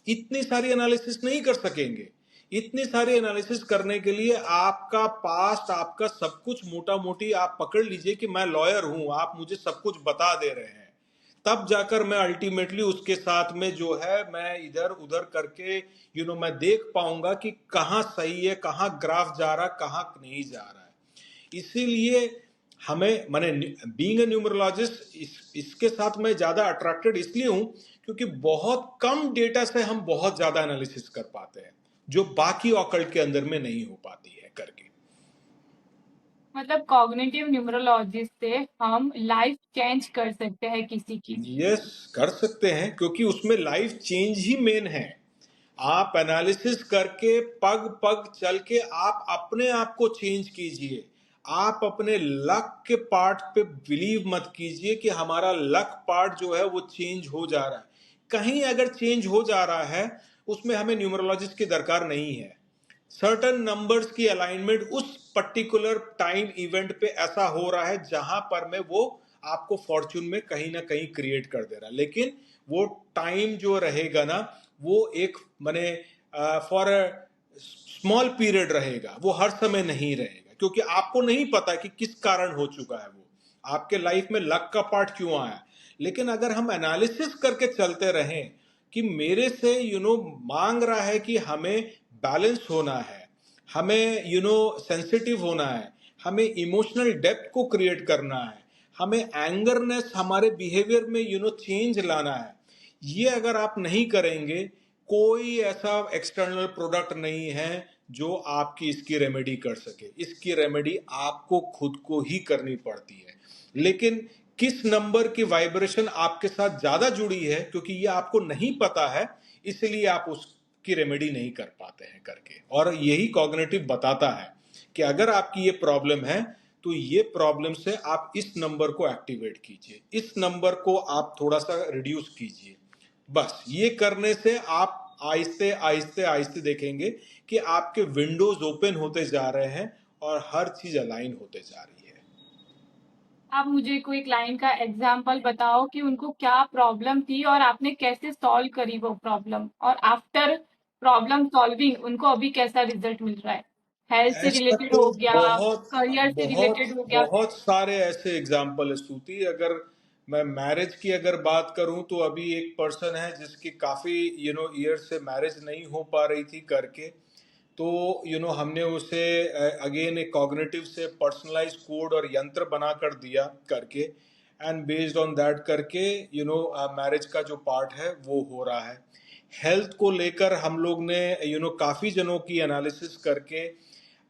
इतनी सारी एनालिसिस नहीं कर सकेंगे। इतनी सारी एनालिसिस करने के लिए आपका पास्ट, आपका सब कुछ मोटा मोटी आप पकड़ लीजिए कि मैं लॉयर हूं, आप मुझे सब कुछ बता दे रहे हैं, तब जाकर मैं अल्टीमेटली उसके साथ में जो है मैं इधर उधर करके मैं देख पाऊंगा कि कहाँ सही है, कहाँ ग्राफ जा रहा है, कहाँ नहीं जा रहा है। इसीलिए हमें माने बीइंग ए न्यूमरोलॉजिस्ट इसके साथ मैं ज्यादा अट्रैक्टेड इसलिए हूं क्योंकि बहुत कम डेटा से हम बहुत ज्यादा एनालिसिस कर पाते हैं, जो बाकी ऑकल्ट के अंदर में नहीं हो पाती है करके। मतलब कॉग्निटिव न्यूमरोलॉजी से हम लाइफ चेंज कर सकते हैं किसी की। यस, कर सकते हैं, क्योंकि उसमें लाइफ चेंज ही मेन है। आप एनालिसिस करके पग पग चल के आप अपने आप को चेंज कीजिए। आप अपने लक के पार्ट पे बिलीव मत कीजिए कि हमारा लक पार्ट जो है वो चेंज हो जा रहा है। कहीं अगर चेंज हो जा रहा है उसमें हमें न्यूमरोलॉजिस्ट की दरकार नहीं है। सर्टन नंबर्स की अलाइनमेंट उस पर्टिकुलर टाइम इवेंट पे ऐसा हो रहा है जहां पर में वो आपको फॉर्च्यून में कहीं ना कहीं क्रिएट कर दे रहा है, लेकिन वो टाइम जो रहेगा ना वो एक माने फॉर स्मॉल पीरियड रहेगा, वो हर समय नहीं रहेगा, क्योंकि आपको नहीं पता कि किस कारण हो चुका है वो, आपके लाइफ में लक का पार्ट क्यों आया। लेकिन अगर हम एनालिसिस करके चलते रहें कि मेरे से मांग रहा है कि हमें बैलेंस होना है, हमें सेंसिटिव होना है, हमें इमोशनल डेप्थ को क्रिएट करना है, हमें एंगरनेस हमारे बिहेवियर में चेंज लाना है, ये अगर आप नहीं करेंगे, कोई ऐसा एक्सटर्नल प्रोडक्ट नहीं है जो आपकी इसकी रेमेडी कर सके। इसकी रेमेडी आपको खुद को ही करनी पड़ती है। लेकिन किस नंबर की वाइब्रेशन आपके साथ ज्यादा जुड़ी है, क्योंकि ये आपको नहीं पता है, इसलिए आप उसकी रेमेडी नहीं कर पाते हैं करके। और यही कॉग्निटिव बताता है कि अगर आपकी ये प्रॉब्लम है तो ये प्रॉब्लम से आप इस नंबर को एक्टिवेट कीजिए, इस नंबर को आप थोड़ा सा रिड्यूस कीजिए। बस ये करने से आप आहिस्ते आहिस्ते आहिस्ते देखेंगे कि आपके विंडोज ओपन होते जा रहे हैं और हर चीज अलाइन होते जा रही है। आप मुझे कोई क्लाइंट का एग्जाम्पल बताओ कि उनको क्या प्रॉब्लम थी और आपने कैसे सॉल्व करी वो प्रॉब्लम, और आफ्टर प्रॉब्लम सॉल्विंग उनको अभी कैसा रिजल्ट मिल रहा है। हेल्थ से ऐसा रिलेटेड तो हो गया, बहुत करियर से बहुत रिलेटेड हो गया। बहुत सारे ऐसे एग्जाम्पल है स्तुति। अगर मैं मैरिज की अगर बात करूं तो अभी एक पर्सन है जिसकी काफी ईयर से मैरिज नहीं हो पा रही थी करके, तो हमने उसे अगेन एक कॉग्निटिव से पर्सनलाइज कोड और यंत्र बना कर दिया करके, एंड बेस्ड ऑन दैट करके मैरिज का जो पार्ट है वो हो रहा है। हेल्थ को लेकर हम लोग ने काफी जनों की एनालिसिस करके,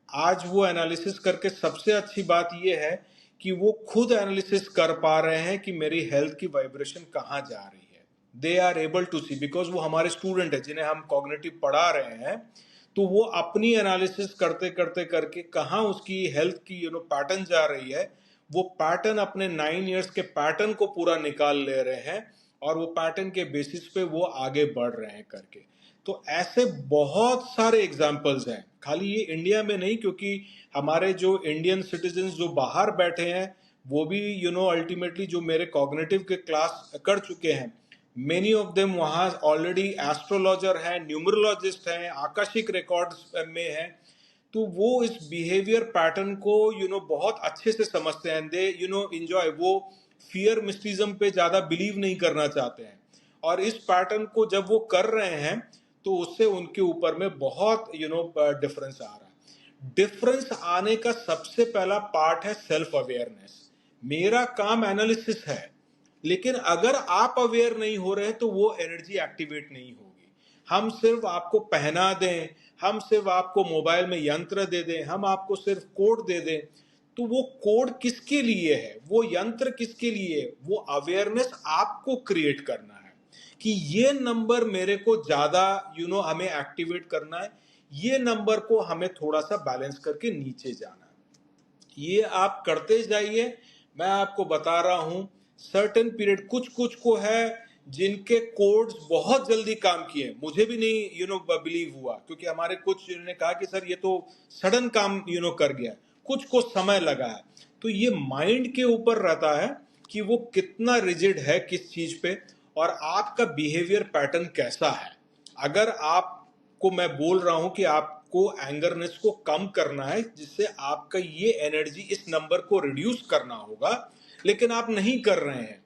आज वो एनालिसिस करके सबसे अच्छी बात ये है कि वो खुद एनालिसिस कर पा रहे हैं कि मेरी हेल्थ की वाइब्रेशन कहाँ जा रही है। They are able to see, because वो हमारे स्टूडेंट है जिन्हें हम कॉग्निटिव पढ़ा रहे हैं, तो वो अपनी एनालिसिस करते करते करके कहाँ उसकी हेल्थ की पैटर्न जा रही है, वो पैटर्न अपने 9 इयर्स के पैटर्न को पूरा निकाल ले रहे हैं और वो पैटर्न के बेसिस पे वो आगे बढ़ रहे हैं करके। तो ऐसे बहुत सारे एग्जाम्पल्स हैं, खाली ये इंडिया में नहीं, क्योंकि हमारे जो इंडियन सिटीजन्स जो बाहर बैठे हैं वो भी अल्टीमेटली जो मेरे कॉग्निटिव के क्लास कर चुके हैं, मेनी ऑफ देम वहाँ ऑलरेडी एस्ट्रोलॉजर हैं, न्यूमरोलॉजिस्ट हैं, आकाशिक रिकॉर्ड्स में हैं। तो वो इस बिहेवियर पैटर्न को बहुत अच्छे से समझते हैं। दे इंजॉय वो फियर मिस्टिज्म पे ज़्यादा बिलीव नहीं करना चाहते हैं। और इस पैटर्न को जब वो कर रहे हैं तो उससे उनके ऊपर में बहुत डिफरेंस आ रहा है। डिफरेंस आने का सबसे पहला पार्ट है सेल्फ अवेयरनेस। मेरा काम एनालिसिस है, लेकिन अगर आप अवेयर नहीं हो रहे तो वो एनर्जी एक्टिवेट नहीं होगी। हम सिर्फ आपको पहना दें, हम सिर्फ आपको मोबाइल में यंत्र दे दें, हम आपको सिर्फ कोड दे दें, तो वो कोड किसके लिए है, वो यंत्र किसके लिए है? वो अवेयरनेस आपको क्रिएट करना है कि ये नंबर मेरे को ज्यादा हमें एक्टिवेट करना है, ये नंबर को हमें थोड़ा सा बैलेंस करके नीचे जाना है। ये आप करते जाइए। मैं आपको बता रहा हूं सर्टेन पीरियड कुछ कुछ को है जिनके कोड्स बहुत जल्दी काम किए। मुझे भी नहीं बिलीव हुआ, क्योंकि हमारे कुछ ने कहा कि सर ये तो सडन काम कर गया। कुछ को समय लगा है। तो ये माइंड के ऊपर रहता है कि वो कितना रिजिड है किस चीज पे, और आपका बिहेवियर पैटर्न कैसा है। अगर आपको मैं बोल रहा हूं कि आपको एंगरनेस को कम करना है, जिससे आपका ये एनर्जी इस नंबर को रिड्यूस करना होगा, लेकिन आप नहीं कर रहे हैं,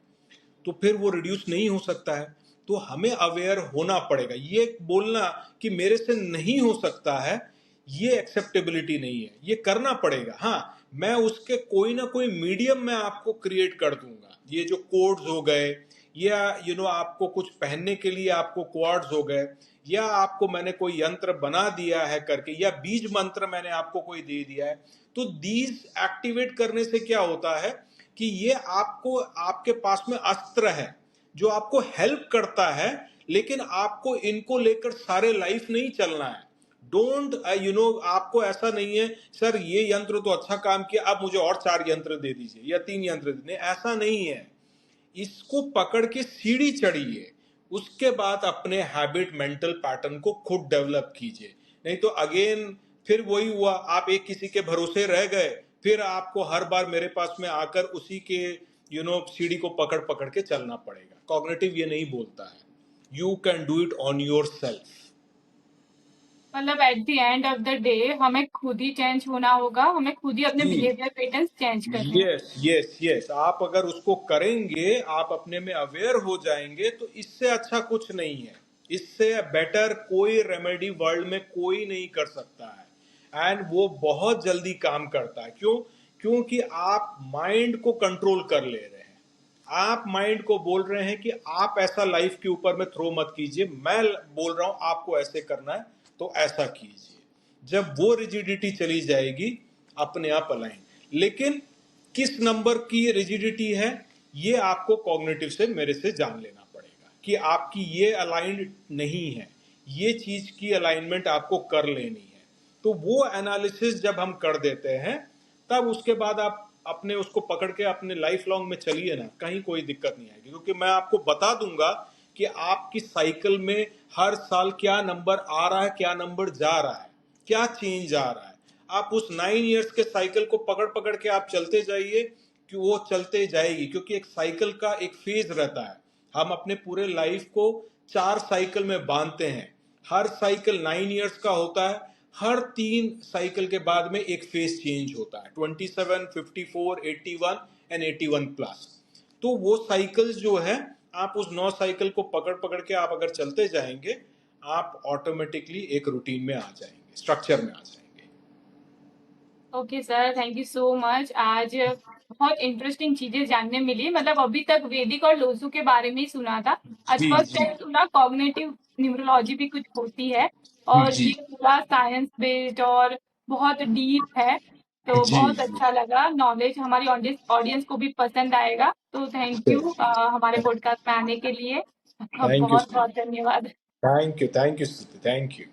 तो फिर वो रिड्यूस नहीं हो सकता है। तो हमें अवेयर होना पड़ेगा। ये बोलना कि मेरे से नहीं हो सकता है, ये एक्सेप्टेबिलिटी नहीं है। ये करना पड़ेगा। हाँ, मैं उसके कोई ना कोई मीडियम में आपको क्रिएट कर दूंगा। ये जो कोड्स हो गए, या आपको कुछ पहनने के लिए आपको क्वार्ट्स हो गए, या आपको मैंने कोई यंत्र बना दिया है करके, या बीज मंत्र मैंने आपको कोई दे दिया है, तो दीज एक्टिवेट करने से क्या होता है कि ये आपको, आपके पास में अस्त्र है जो आपको हेल्प करता है, लेकिन आपको इनको लेकर सारे लाइफ नहीं चलना है। डोंट आपको ऐसा नहीं है सर ये यंत्र तो अच्छा काम किया, अब मुझे और 4 यंत्र दे दीजिए या 3 यंत्र दे दीजिए, ऐसा नहीं है। इसको पकड़ के सीढ़ी चढ़िए, उसके बाद अपने हैबिट मेंटल पैटर्न को खुद डेवलप कीजिए। नहीं तो अगेन फिर वही हुआ, आप एक किसी के भरोसे रह गए, फिर आपको हर बार मेरे पास में आकर उसी के सीढ़ी को पकड़ पकड़ के चलना पड़ेगा। कॉग्निटिव ये नहीं बोलता है you can do it on yourself. मतलब at the end of the day हमें खुद ही चेंज होना होगा, हमें खुद ही अपने जी, बिहेवियर पैटर्न्स चेंज करने हैं। यस यस यस, आप अगर उसको करेंगे, आप अपने में अवेयर हो जाएंगे, तो इससे अच्छा कुछ नहीं है। इससे बेटर कोई रेमेडी वर्ल्ड में कोई नहीं कर सकता है। एंड वो बहुत जल्दी काम करता है। क्यों? क्योंकि आप माइंड को कंट्रोल कर ले रहे हैं। आप माइंड को बोल रहे हैं कि आप ऐसा लाइफ के ऊपर में थ्रो मत कीजिए, मैं बोल रहा हूं आपको ऐसे करना है तो ऐसा कीजिए। जब वो रिजिडिटी चली जाएगी, अपने आप अलाइन। लेकिन किस नंबर की रिजिडिटी है, ये आपको कॉग्निटिव से, मेरे से जान लेना पड़ेगा कि आपकी ये अलाइंड नहीं है, ये चीज की अलाइनमेंट आपको कर लेनी है। तो वो एनालिसिस जब हम कर देते हैं, तब उसके बाद आप अपने उसको पकड़ के अपने लाइफ लॉन्ग में चलिए ना, कहीं कोई दिक्कत नहीं आएगी। क्योंकि मैं आपको बता दूंगा कि आपकी साइकिल में हर साल क्या नंबर आ रहा है, क्या नंबर जा रहा है, क्या चेंज आ रहा है। आप उस 9 इयर्स के साइकिल को पकड़ पकड़ के आप चलते जाइए कि वो चलते जाएगी। क्योंकि एक साइकिल का एक फेज रहता है। हम अपने पूरे लाइफ को 4 साइकिल में बांधते हैं। हर साइकिल 9 इयर्स का होता है। हर 3 साइकिल के बाद में एक फेज चेंज होता है, 27, 54, 81 एंड 81 प्लस। तो वो साइकिल्स जो है, आप उस 9 साइकिल को पकड़ पकड़ के आप अगर चलते जाएंगे, आप ऑटोमेटिकली एक रूटीन में आ जाएंगे, स्ट्रक्चर में आ जाएंगे। Okay sir, thank you so much. आज बहुत इंटरेस्टिंग चीजें जानने मिली। मतलब अभी तक वैदिक और लोसू के बारे में ही सुना था, आज जी फर्स्ट जी टाइम सुना कॉग्निटिव न्यूरोलॉजी भी कुछ होती है, और जी ये पूरा साइंस बेस्ड और बहुत डीप है। तो जी बहुत जी। अच्छा लगा, नॉलेज हमारी ऑडियंस ऑडियंस को भी पसंद आएगा। तो थैंक यू हमारे पॉडकास्ट में आने के लिए। थैंक यू बहुत बहुत धन्यवाद। Thank you thank you thank you.